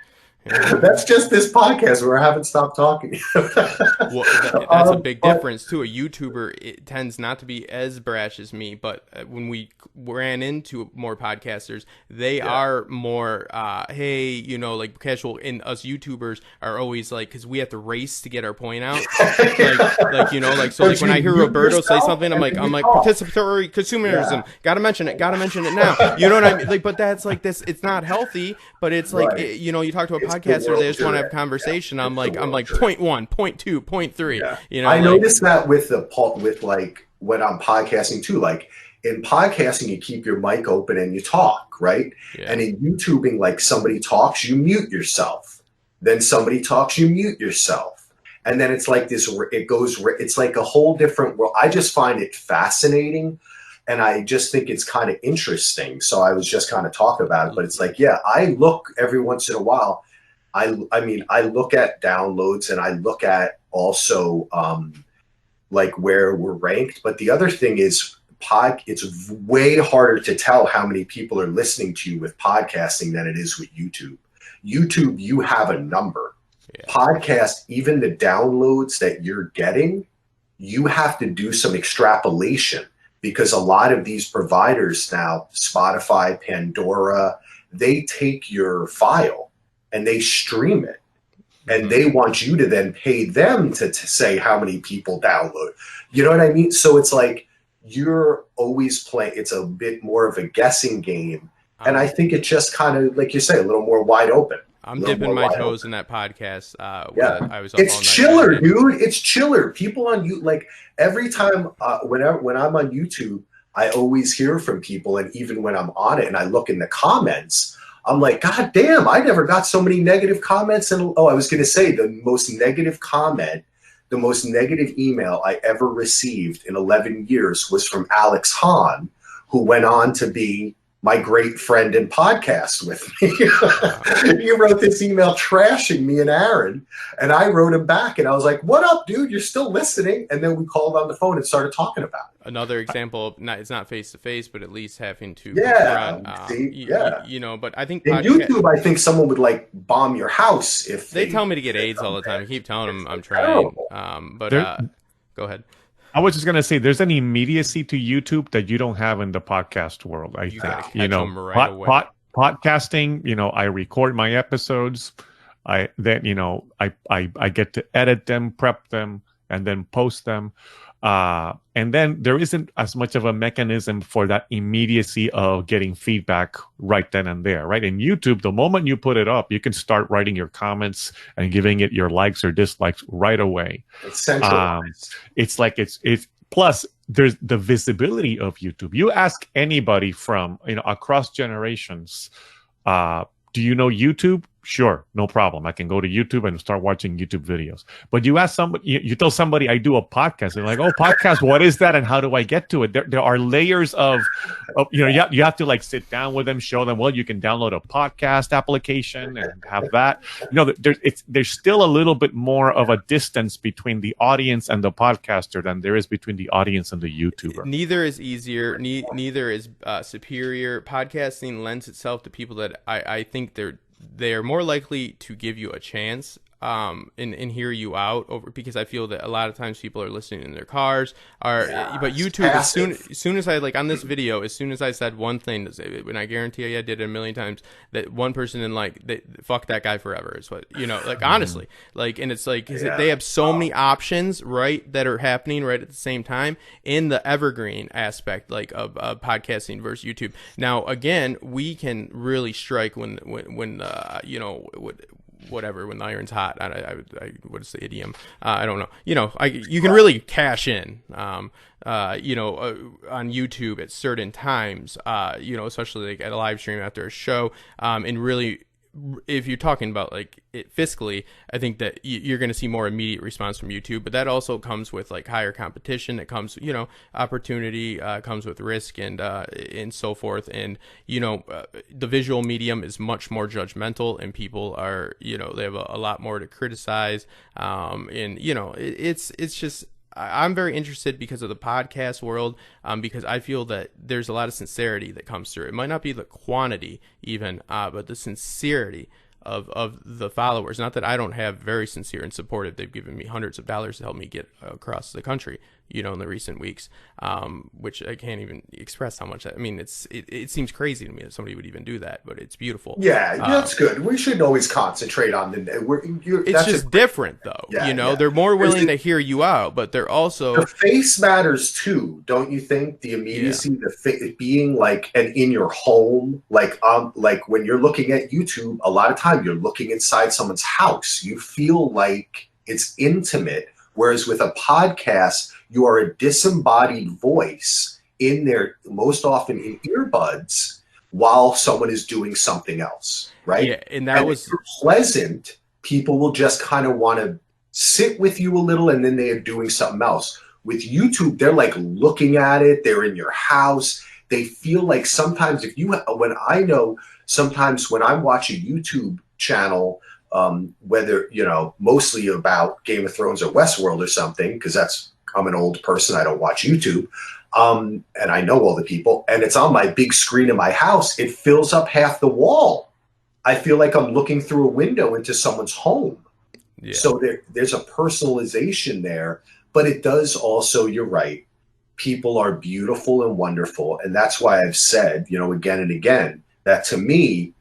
S1: That's just this podcast where I haven't stopped talking.
S2: Well, that's a big difference too. A YouTuber, it tends not to be as brash as me, but when we ran into more podcasters, they are more, hey, like casual. And us YouTubers are always like, because we have to race to get our point out. Like when I hear Roberto say something, I'm like participatory consumerism. Gotta mention it now. You know what I mean? Like, but that's like this. It's not healthy, but it's like you talk to a podcaster, they just want to have a conversation. I'm like 0.1, 0.2, 0.3. Yeah.
S1: I noticed that with like when I'm podcasting too. Like, in podcasting, you keep your mic open and you talk, right? Yeah. And in YouTubing, like, somebody talks, you mute yourself. Then somebody talks, you mute yourself. And then it's like this. It's like a whole different world. I just find it fascinating. And I just think it's kind of interesting. So I was just kind of talking about it, but it's like, I look every once in a while. I mean, I look at downloads, and I look at also like where we're ranked. But the other thing is, it's way harder to tell how many people are listening to you with podcasting than it is with YouTube. YouTube, you have a number. Yeah. Podcast, even the downloads that you're getting, you have to do some extrapolation. Because a lot of these providers now, Spotify, Pandora, they take your file and they stream it. And they want you to then pay them to say how many people download. You know what I mean? So it's like you're always playing. It's a bit more of a guessing game. And I think it's just kind of, like you say, a little more wide open.
S2: I'm dipping my toes in that podcast. I was up
S1: it's
S2: all night
S1: chiller, dude. It's chiller. People on you, like, every time when I'm on YouTube, I always hear from people, and even when I'm on it and I look in the comments, I'm like, God damn, I never got so many negative comments. And I was going to say, the most negative comment, the most negative email I ever received in 11 years was from Alex Hahn, who went on to be my great friend and podcast with me. He wrote this email trashing me and Aaron, and I wrote him back, and I was like, what up, dude? You're still listening? And then we called on the phone and started talking about it.
S2: Another example, it's not face-to-face, but at least having to
S1: confront,
S2: but I think
S1: in YouTube, I think someone would, like, bomb your house if
S2: they tell me to get AIDS all the time. I keep telling them I'm trying. Go ahead.
S3: I was just gonna say, there's an immediacy to YouTube that you don't have in the podcast world. I think podcasting. I record my episodes. I get to edit them, prep them, and then post them. And then there isn't as much of a mechanism for that immediacy of getting feedback right then and there, right? In YouTube, the moment you put it up, you can start writing your comments and giving it your likes or dislikes right away.
S1: It's centralized.
S3: It's plus there's the visibility of YouTube. You ask anybody from, across generations, do you know YouTube? Sure, no problem. I can go to YouTube and start watching YouTube videos. But you ask somebody, you tell somebody I do a podcast, and they're like, "Oh, podcast, what is that, and how do I get to it?" There are layers of you have to like sit down with them, show them. Well, you can download a podcast application and have that. There's still a little bit more of a distance between the audience and the podcaster than there is between the audience and the YouTuber.
S2: Neither is easier. Neither is superior. Podcasting lends itself to people that I think they're more likely to give you a chance and hear you out over, because I feel that a lot of times people are listening in their cars but YouTube, as soon as I, like on this video, as soon as I said one thing to say, and I guarantee you I did it a million times, that one person in fuck that guy forever is what, like honestly, like, and it's like, they have so many options, right, that are happening right at the same time in the evergreen aspect, like of podcasting versus YouTube. Now, again, we can really strike when whatever, when the iron's hot. I what is the idiom? I don't know. You can really cash in, on YouTube at certain times, especially like at a live stream after a show, and really, if you're talking about like it fiscally, I think that you're going to see more immediate response from YouTube, but that also comes with like higher competition. It comes, opportunity, comes with risk and so forth. And, the visual medium is much more judgmental, and people are, they have a lot more to criticize. It's just, I'm very interested because of the podcast world, because I feel that there's a lot of sincerity that comes through. It might not be the quantity even, but the sincerity of the followers. Not that I don't have very sincere and supportive. They've given me hundreds of dollars to help me get across the country, in the recent weeks, which I can't even express how much. I mean, it seems crazy to me that somebody would even do that, but it's beautiful.
S1: Yeah, that's good. We shouldn't always concentrate on
S2: it's just different, though. They're more willing to hear you out, but they're also,
S1: the face matters too, don't you think? The immediacy, the being like and in your home, like when you're looking at YouTube, a lot of time you're looking inside someone's house. You feel like it's intimate. Whereas with a podcast, you are a disembodied voice in there, most often in earbuds, while someone is doing something else, right?
S2: Yeah, and
S1: if you're pleasant, people will just kind of want to sit with you a little, and then they are doing something else. With YouTube, they're like looking at it. They're in your house. They feel like sometimes sometimes when I watch a YouTube channel, whether, mostly about Game of Thrones or Westworld or something, because I'm an old person, I don't watch YouTube, and I know all the people, and it's on my big screen in my house, it fills up half the wall. I feel like I'm looking through a window into someone's home. Yeah. So there's a personalization there, but it does also, you're right, people are beautiful and wonderful, and that's why I've said, again and again, that to me,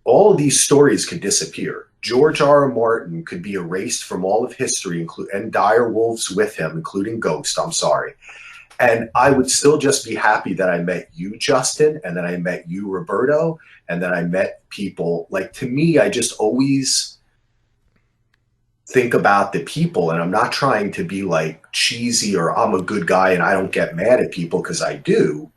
S1: all of these stories could disappear. George R.R. Martin could be erased from all of history, and dire wolves with him, including Ghost. I'm sorry. And I would still just be happy that I met you, Justin, and that I met you, Roberto, and that I met people. Like, to me, I just always think about the people, and I'm not trying to be like cheesy or I'm a good guy and I don't get mad at people, because I do.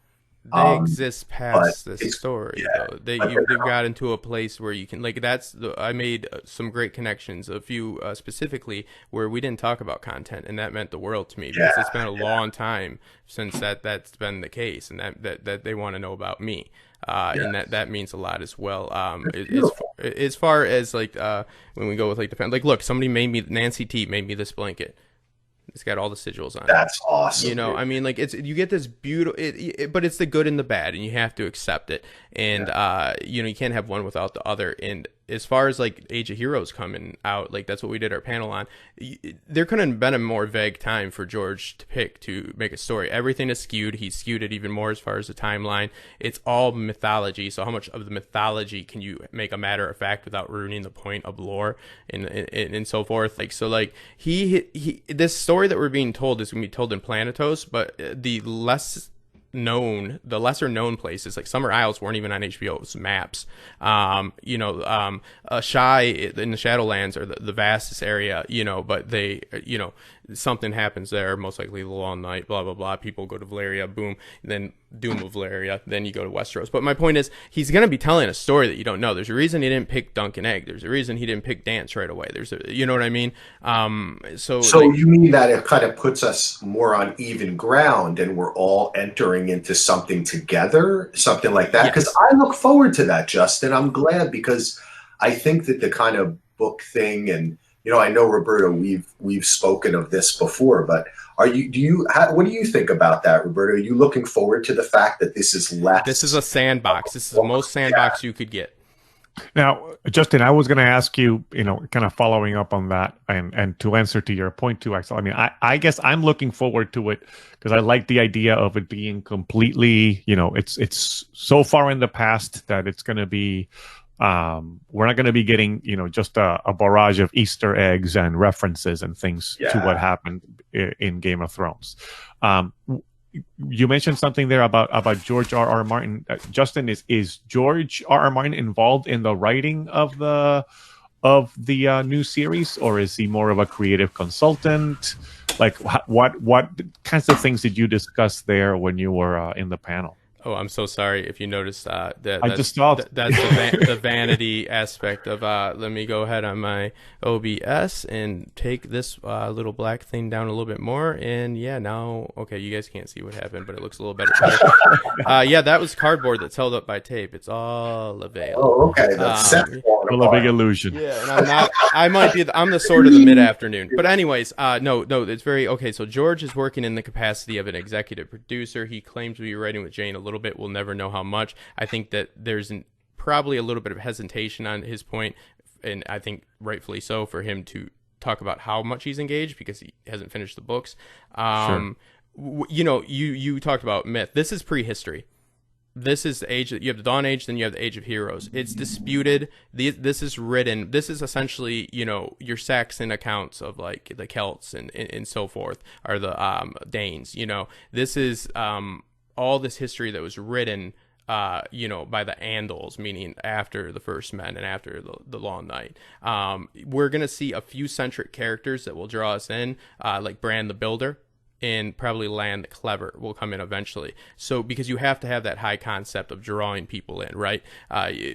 S2: They exist past this story, though. They've got into a place where you can, like, I made some great connections, a few specifically, where we didn't talk about content, and that meant the world to me, because it's been a long time since that's been the case, and that they want to know about me. And that means a lot as well. As far as like when we go with like look, Nancy T made me this blanket. It's got all the sigils on it.
S1: That's awesome.
S2: I mean, like, you get this beautiful, but it's the good and the bad, and you have to accept it. And you can't have one without the other. And as far as like Age of Heroes coming out, like that's what we did our panel on. There couldn't have been a more vague time for George to pick to make a story. Everything is skewed. He's skewed it even more as far as the timeline. It's all mythology. So how much of the mythology can you make a matter of fact without ruining the point of lore and so forth? Like, so like he this story that we're being told is going to be told in Planetos, but the lesser known places like Summer Isles weren't even on HBO's maps. Shy in the Shadowlands or the vastest area, but they, something happens there, most likely the Long Night, blah, blah, blah. People go to Valyria, boom, then Doom of Valyria, then you go to Westeros. But my point is, he's going to be telling a story that you don't know. There's a reason he didn't pick Dunk and Egg. There's a reason he didn't pick Dance right away. You know what I mean? So
S1: you mean that it kind of puts us more on even ground and we're all entering into something together, something like that? Because I look forward to that, Justin. I'm glad, because I think that the kind of book thing, and I know, Roberto, we've spoken of this before, but what do you think about that, Roberto? Are you looking forward to the fact that this is less?
S2: This is a sandbox. This is the most sandbox you could get.
S3: Now, Justin, I was going to ask you, kind of following up on that and to answer to your point too, Axel. I mean, I guess I'm looking forward to it because I like the idea of it being completely, it's so far in the past that it's going to be, we're not going to be getting, just a barrage of Easter eggs and references and things to what happened in Game of Thrones. You mentioned something there about George R.R. Martin. Justin, is George R.R. Martin involved in the writing of the new series, or is he more of a creative consultant? Like, what kinds of things did you discuss there when you were in the panel?
S2: Oh, I'm so sorry if you noticed that.
S3: I just saw
S2: that's the vanity aspect of. Let me go ahead on my OBS and take this little black thing down a little bit more. And now, okay, you guys can't see what happened, but it looks a little better. That was cardboard that's held up by tape. It's all available.
S1: Oh, okay. That's
S3: a big illusion.
S2: Yeah, and I'm the sort of the mid-afternoon. But anyways, no, it's very okay. So George is working in the capacity of an executive producer. He claims to be writing with Jane a little bit. We'll never know how much. I think that there's probably a little bit of hesitation on his point, and I think rightfully so, for him to talk about how much he's engaged because he hasn't finished the books.
S3: Sure.
S2: You talked about myth. This is prehistory. This is the age. You have the Dawn Age, then you have the Age of Heroes. It's disputed. This is written. This is essentially, your Saxon accounts of like the Celts and so forth, or the Danes. This is all this history that was written, by the Andals, meaning after the First Men and after the Long Night. We're going to see a few centric characters that will draw us in, like Bran the Builder, and probably Lan the Clever will come in eventually. So, because you have to have that high concept of drawing people in, right?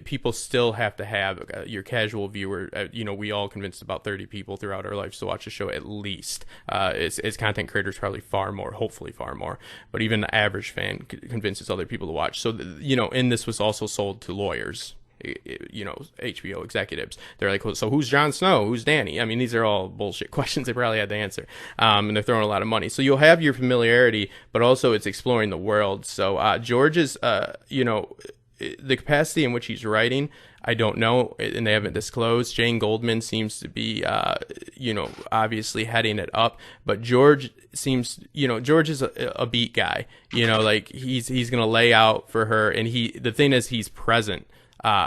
S2: People still have to have your casual viewer. We all convinced about 30 people throughout our lives to watch the show at least. As content creators, probably far more, hopefully far more. But even the average fan convinces other people to watch. So, and this was also sold to lawyers. HBO executives. They're like, so who's Jon Snow? Who's Dany? I mean, these are all bullshit questions they probably had to answer. And they're throwing a lot of money. So you'll have your familiarity, but also it's exploring the world. So George's, the capacity in which he's writing, I don't know, and they haven't disclosed. Jane Goldman seems to be, obviously heading it up, but George seems, George is a beat guy, like he's going to lay out for her, and the thing is he's present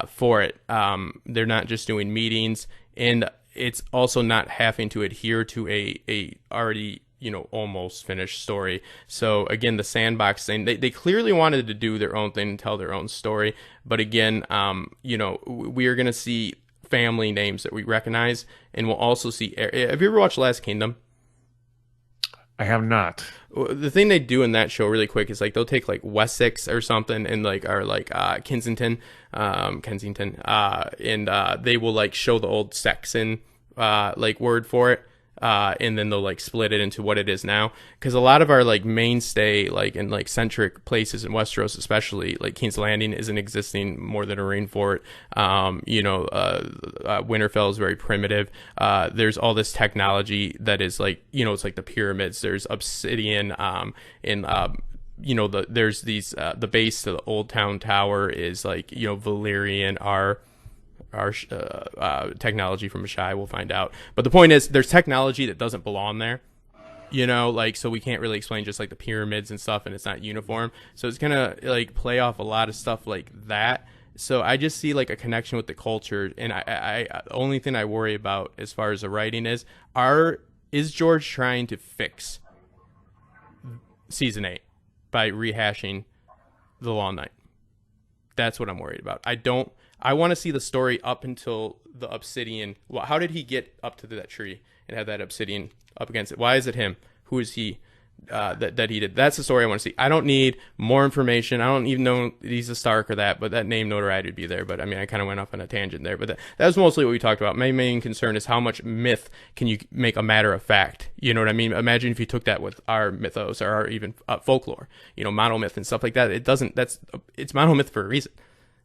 S2: for it. They're not just doing meetings, and it's also not having to adhere to a already almost finished story. So again, the sandbox thing, they clearly wanted to do their own thing and tell their own story, but again, we are going to see family names that we recognize, and we'll also see. Have you ever watched Last Kingdom?
S3: I have not.
S2: The thing they do in that show really quick is like they'll take like Wessex or something and Kensington, and they will like show the old Saxon word for it, and then they'll like split it into what it is now. Because a lot of our like mainstay and centric places in Westeros, especially like King's Landing, isn't existing more than a rainfort. Winterfell is very primitive. There's all this technology that is it's like the pyramids. There's obsidian, there's these the base of the Old Town Tower is Valyrian technology from Ashai. We'll find out. But the point is, there's technology that doesn't belong there. Like, so we can't really explain just like the pyramids and stuff, and it's not uniform. So it's gonna like play off a lot of stuff like that. So I just see like a connection with the culture, and I the only thing I worry about as far as the writing is George trying to fix season 8 by rehashing the Long Night? That's what I'm worried about. I want to see the story up until the obsidian. Well, how did he get up to that tree and have that obsidian up against it? Why is it him? Who is he that he did? That's the story I want to see. I don't need more information. I don't even know he's a Stark or that, but that name notoriety would be there. But I mean, I kind of went off on a tangent there. But that was mostly what we talked about. My main concern is how much myth can you make a matter of fact? You know what I mean? Imagine if you took that with our mythos or our even folklore, monomyth and stuff like that. It's monomyth for a reason.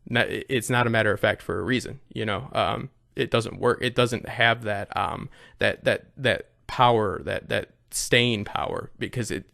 S2: It's not a matter of fact for a reason. It doesn't work. It doesn't have that that power, that staying power, because it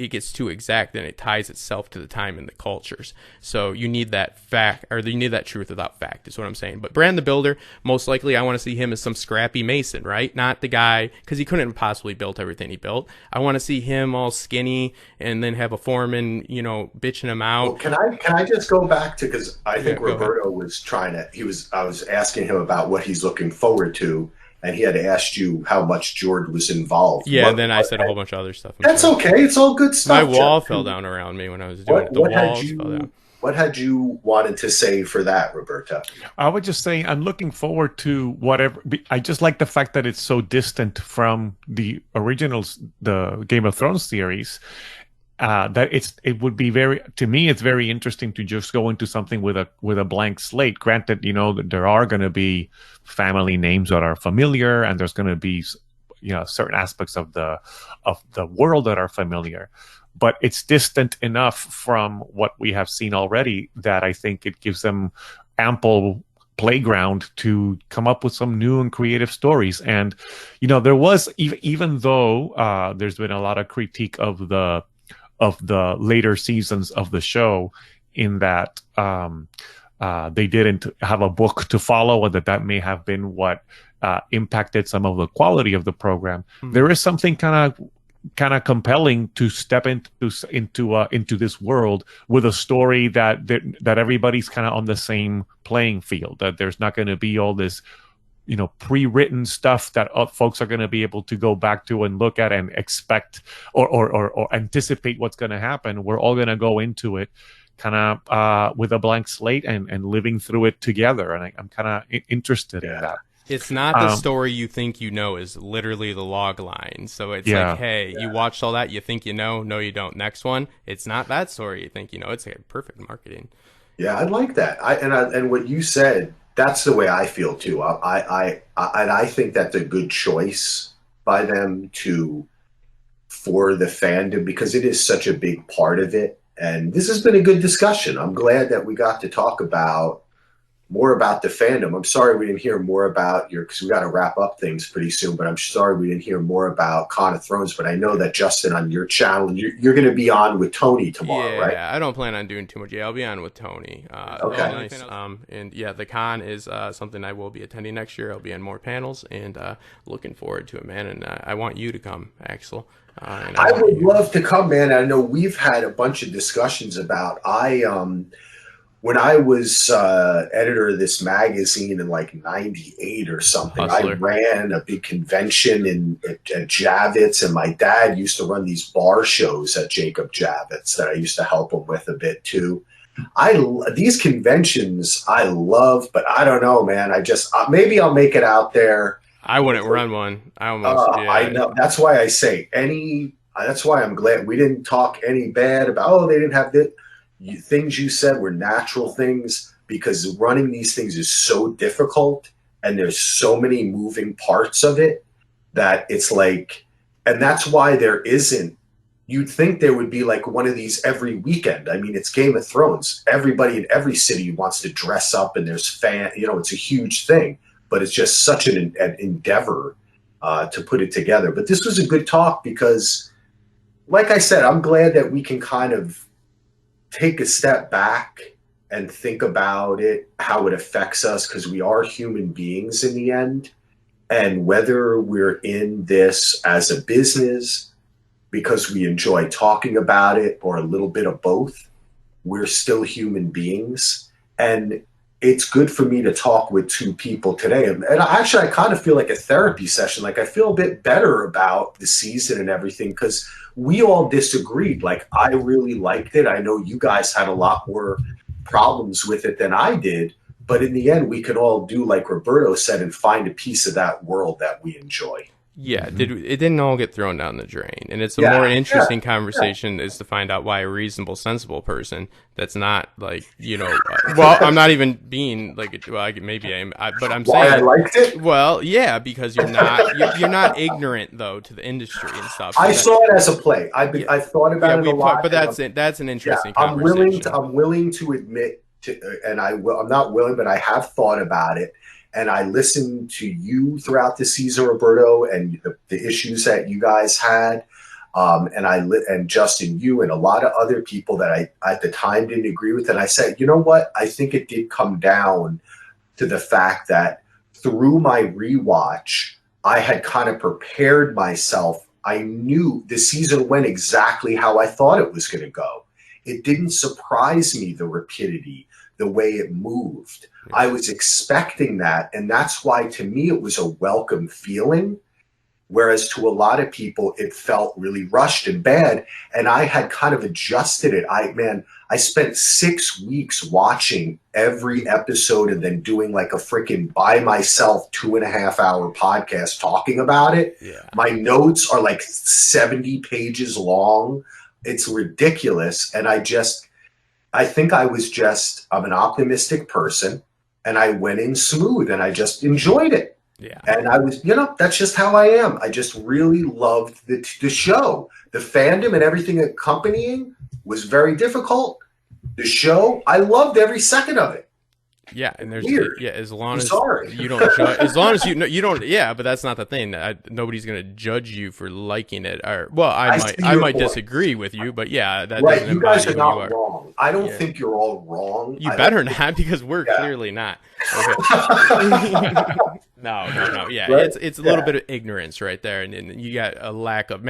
S2: gets too exact and it ties itself to the time and the cultures. So you need that fact, or you need that truth without fact, is what I'm saying. But Bran the Builder, most likely I want to see him as some scrappy mason, right? Not the guy, because he couldn't have possibly built everything he built. I want to see him all skinny and then have a foreman, bitching him out.
S1: Well, can I just go back to, because I think Roberto was I was asking him about what he's looking forward to, and he had asked you how much George was involved.
S2: Yeah, and then I said a whole bunch of other stuff.
S1: That's okay. It's all good stuff.
S2: My wall fell down around me when I was doing it. The walls fell down.
S1: What had you wanted to say for that, Roberto?
S3: I would just say I'm looking forward to whatever. I just like the fact that it's so distant from the originals, the Game of Thrones series. That it would be it's very interesting to just go into something with a blank slate. Granted, that there are going to be family names that are familiar, and there's going to be certain aspects of the world that are familiar, but it's distant enough from what we have seen already that I think it gives them ample playground to come up with some new and creative stories. And there was, even though there's been a lot of critique of the later seasons of the show, in that they didn't have a book to follow, and that may have been what impacted some of the quality of the program. Mm-hmm. There is something kind of compelling to step into this world with a story that everybody's kind of on the same playing field. That there's not going to be all this pre-written stuff that folks are going to be able to go back to and look at and expect or anticipate what's going to happen. We're all going to go into it kind of with a blank slate and living through it together. And I'm kind of interested in that.
S2: It's not the story you think is literally the log line. So it's like, hey, you watched all that, you think no, you don't. Next one, it's not that story you think It's like perfect marketing.
S1: Yeah, I like that. And what you said, that's the way I feel too. I think that's a good choice by them for the fandom, because it is such a big part of it. And this has been a good discussion. I'm glad that we got to talk more about the fandom. I'm sorry we didn't hear more about because we got to wrap up things pretty soon, but I'm sorry we didn't hear more about Con of Thrones. But I know that, Justin, on your channel, you're going to be on with Tony tomorrow, right? Yeah,
S2: I don't plan on doing too much. Yeah, I'll be on with Tony.
S1: Okay.
S2: Nice. And yeah, the con is something I will be attending next year. I'll be on more panels, and looking forward to it, man. And I want you to come, Axel.
S1: I would love to come, man. I know we've had a bunch of discussions about when I was editor of this magazine in like '98 or something. Hustler. I ran a big convention at Javits, and my dad used to run these bar shows at Jacob Javits that I used to help him with a bit too. These conventions I love, but I don't know, man. I just maybe I'll make it out there.
S2: I wouldn't run one.
S1: I know. That's why I say that's why I'm glad we didn't talk any bad about, they didn't have the things you said were natural things, because running these things is so difficult and there's so many moving parts of it that it's like, and that's why there isn't, you'd think there would be like one of these every weekend. I mean, it's Game of Thrones. Everybody in every city wants to dress up, and there's it's a huge thing. But it's just such an endeavor to put it together. But this was a good talk because, like I said, I'm glad that we can kind of take a step back and think about it, how it affects us, because we are human beings in the end. And whether we're in this as a business because we enjoy talking about it or a little bit of both, we're still human beings. And it's good for me to talk with two people today. And actually, I kind of feel like a therapy session. Like, I feel a bit better about the season and everything, because we all disagreed. Like, I really liked it. I know you guys had a lot more problems with it than I did. But in the end, we could all do like Roberto said and find a piece of that world that we enjoy.
S2: Yeah, it didn't all get thrown down the drain. And it's a more interesting conversation is to find out why a reasonable, sensible person that's not like, well, I'm not even being like, well, maybe I am, but I'm saying.
S1: Why I liked it?
S2: Well, yeah, because you're not ignorant, though, to the industry and stuff.
S1: I saw it as a play. I've thought about it a lot.
S2: But that's an interesting conversation.
S1: I'm willing to admit to, and I'm not willing, but I have thought about it. And I listened to you throughout the season, Roberto, and the issues that you guys had. And Justin, you and a lot of other people that I at the time didn't agree with. And I said, you know what? I think it did come down to the fact that through my rewatch, I had kind of prepared myself. I knew the season went exactly how I thought it was going to go. It didn't surprise me, the rapidity, the way it moved. I was expecting that, and that's why, to me, it was a welcome feeling, whereas to a lot of people, it felt really rushed and bad, and I had kind of adjusted it. I spent 6 weeks watching every episode and then doing like a freaking by myself 2.5 hour podcast talking about it. Yeah. My notes are like 70 pages long. It's ridiculous, and I think I'm an optimistic person, and I went in smooth, and I just enjoyed it.
S2: Yeah.
S1: And I was, that's just how I am. I just really loved the show. The fandom and everything accompanying was very difficult. The show, I loved every second of it.
S2: Yeah, and there's
S1: weird.
S2: As long as
S1: you
S2: don't judge, as long as you don't. Yeah, but that's not the thing. Nobody's gonna judge you for liking it. Or well, I might disagree with you, but yeah, that
S1: right.
S2: Doesn't
S1: you guys are not
S2: you are.
S1: wrong. I don't think you're all wrong.
S2: You better not, because we're clearly not. Okay. No. Yeah, right? It's a little bit of ignorance right there, and you got a lack of Do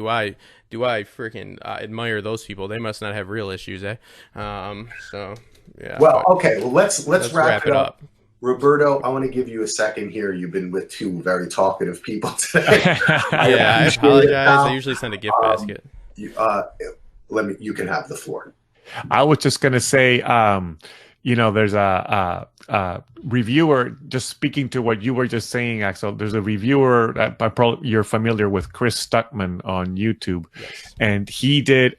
S2: I freaking admire those people? They must not have real issues, eh? So. Yeah,
S1: well, okay. Well, let's wrap it up. Roberto, I want to give you a second here. You've been with two very talkative people today.
S2: I apologize. I usually send a gift basket.
S1: You can have the floor.
S3: I was just going to say, there's a reviewer, just speaking to what you were just saying, Axel. There's a reviewer that probably you're familiar with, Chris Stuckman on YouTube. Yes. And he did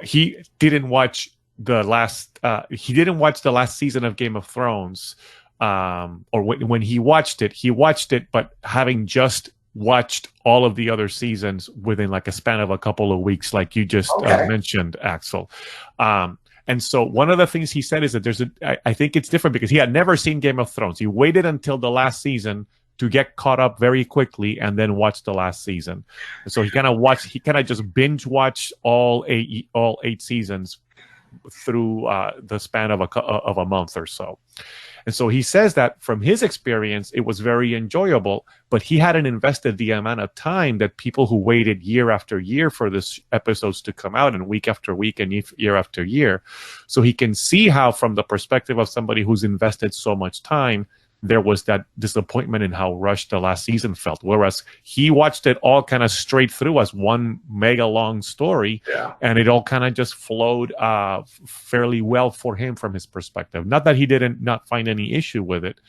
S3: he didn't watch the last season of Game of Thrones, or when he watched it, but having just watched all of the other seasons within like a span of a couple of weeks, like you just mentioned, Axel. And so one of the things he said is that I think it's different because he had never seen Game of Thrones. He waited until the last season to get caught up very quickly and then watch the last season. So he kind of just binge watched all eight seasons through the span of a month or so. And so he says that from his experience, it was very enjoyable, but he hadn't invested the amount of time that people who waited year after year for this episodes to come out, and week after week and year after year. So he can see how, from the perspective of somebody who's invested so much time, there was that disappointment in how rushed the last season felt. Whereas he watched it all kind of straight through as one mega long story, and it all kind of just flowed fairly well for him from his perspective. Not that he didn't not find any issue with it,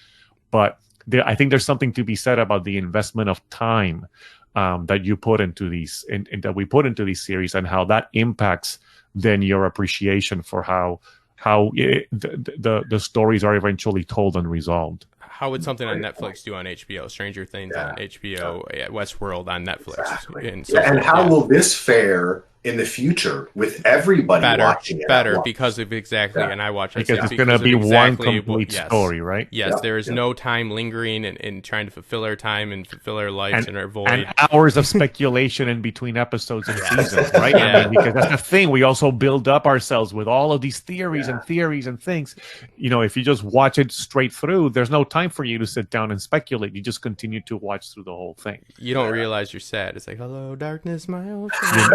S3: but I think there's something to be said about the investment of time that you put into these, that we put into these series, and how that impacts then your appreciation for how the stories are eventually told and resolved.
S2: How would something on Netflix do on HBO? Stranger Things on HBO, Westworld on Netflix.
S1: Exactly. And how will this fare in the future with everybody watching it.
S2: Better because of and I watch it
S3: because it's going to be one complete story, right?
S2: Yes, there is no time lingering and trying to fulfill our time and fulfill our lives and our void.
S3: And hours of speculation in between episodes and seasons, right? I mean, because that's the thing. We also build up ourselves with all of these theories and things. You know, if you just watch it straight through, there's no time for you to sit down and speculate. You just continue to watch through the whole thing.
S2: You don't realize you're sad. It's like, hello, darkness, my old friend.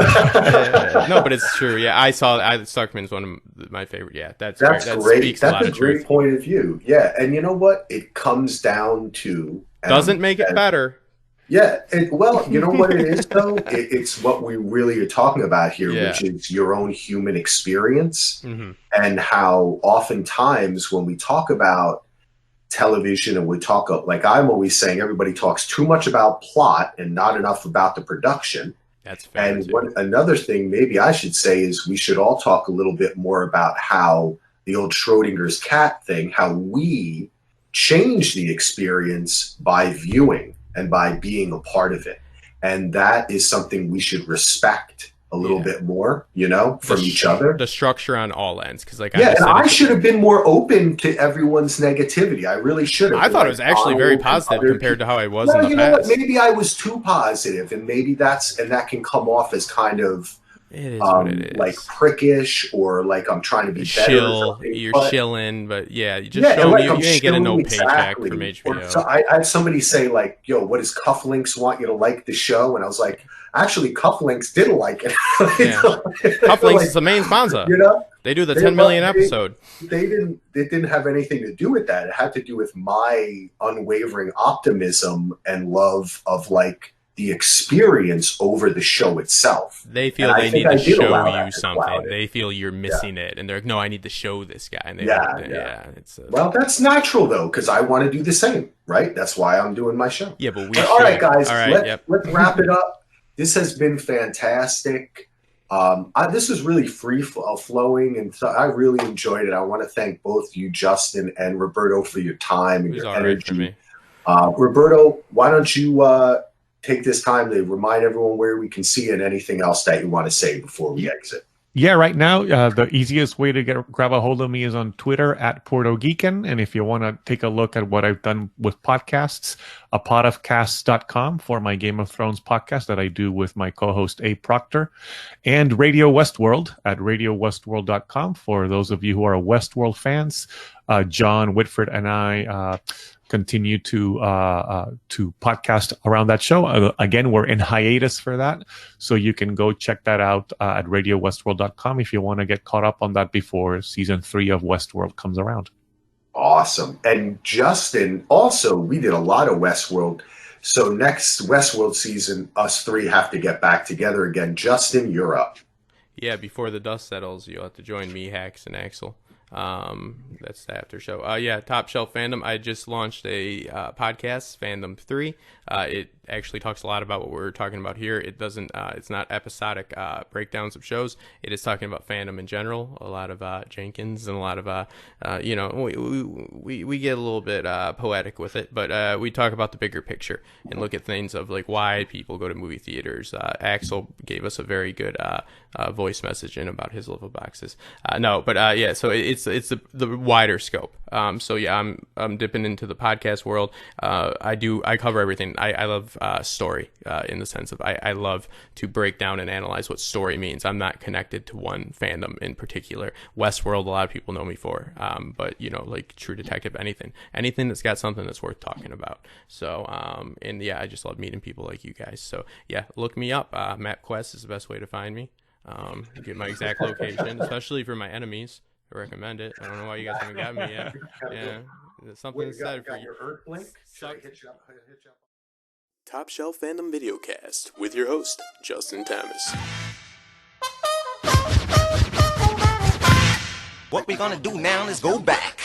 S2: No, but it's true. Yeah, I saw Starkman's one of my favorite. Yeah, that's great.
S1: That's a great point of view. Yeah, and you know what? It comes down to
S2: doesn't make it better.
S1: Yeah, well, you know what it is though? It's what we really are talking about here, which is your own human experience, and how oftentimes when we talk about television and we talk, like I'm always saying, everybody talks too much about plot and not enough about the production.
S2: That's fair.
S1: And another thing maybe I should say is we should all talk a little bit more about how the old Schrodinger's cat thing, how we change the experience by viewing and by being a part of it. And that is something we should respect a little bit more, you know, from each other.
S2: The structure on all ends. Because like,
S1: I should have been more open to everyone's negativity. I really should have.
S2: I thought it was actually very positive compared to how I was in the past.
S1: Know what? Maybe I was too positive, and maybe that can come off as kind of like prickish, or like I'm trying to be better.
S2: You're shilling, but you just show me you ain't getting no paycheck from HBO.
S1: So I had somebody say like, "Yo, what does Cufflinks want you to like the show?" And I was like, actually, Cufflinks didn't like it.
S2: Cufflinks is the main sponsor.
S1: You know,
S2: they do the 10 million episode.
S1: It didn't have anything to do with that. It had to do with my unwavering optimism and love of like the experience over the show itself.
S2: They feel they need to show you something. They feel you're missing it, and they're like, "No, I need to show this guy." And
S1: well, that's natural though, because I want to do the same, right? That's why I'm doing my show.
S2: Yeah, but
S1: all right, guys, let's wrap it up. This has been fantastic. This was really free flowing, and so I really enjoyed it. I want to thank both you, Justin and Roberto, for your time and your energy. Roberto, why don't you take this time to remind everyone where we can see you and anything else that you want to say before we exit?
S3: Yeah, right now, the easiest way to grab a hold of me is on Twitter at PortoGeekin. And if you want to take a look at what I've done with podcasts, apodofcasts.com for my Game of Thrones podcast that I do with my co-host A. Proctor, and Radio Westworld at radiowestworld.com for those of you who are Westworld fans. John Whitford and I continue to podcast around that show. Again, we're in hiatus for that, so you can go check that out at radiowestworld.com if you want to get caught up on that before season 3 of Westworld comes around.
S1: Awesome. And Justin, also, we did a lot of Westworld. So next Westworld season, us three have to get back together again. Justin, you're up.
S2: Yeah, before the dust settles, you'll have to join me, Hax, and Axel. That's the after show. TopShelf Fandom. I just launched a podcast, Fandom 3. It actually talks a lot about what we're talking about here. It doesn't. It's not episodic breakdowns of shows. It is talking about fandom in general. A lot of Jenkins and a lot of we get a little bit poetic with it, but we talk about the bigger picture and look at things of like why people go to movie theaters. Axel gave us a very good voice message in about his love of boxes. So it's the wider scope. I'm dipping into the podcast world. I cover everything. I love story in the sense of I love to break down and analyze what story means. I'm not connected to one fandom in particular. Westworld, a lot of people know me for, but like True Detective, anything that's got something that's worth talking about. So I just love meeting people like you guys. So yeah, look me up. MapQuest is the best way to find me. Get my exact location, especially for my enemies. I recommend it. I don't know why you guys haven't got me yet. Yeah, something said for you.
S1: Your link? Should I hit you up?
S2: Top Shelf Fandom Videocast with your host, Justin Thomas.
S4: What we gonna do now is go back.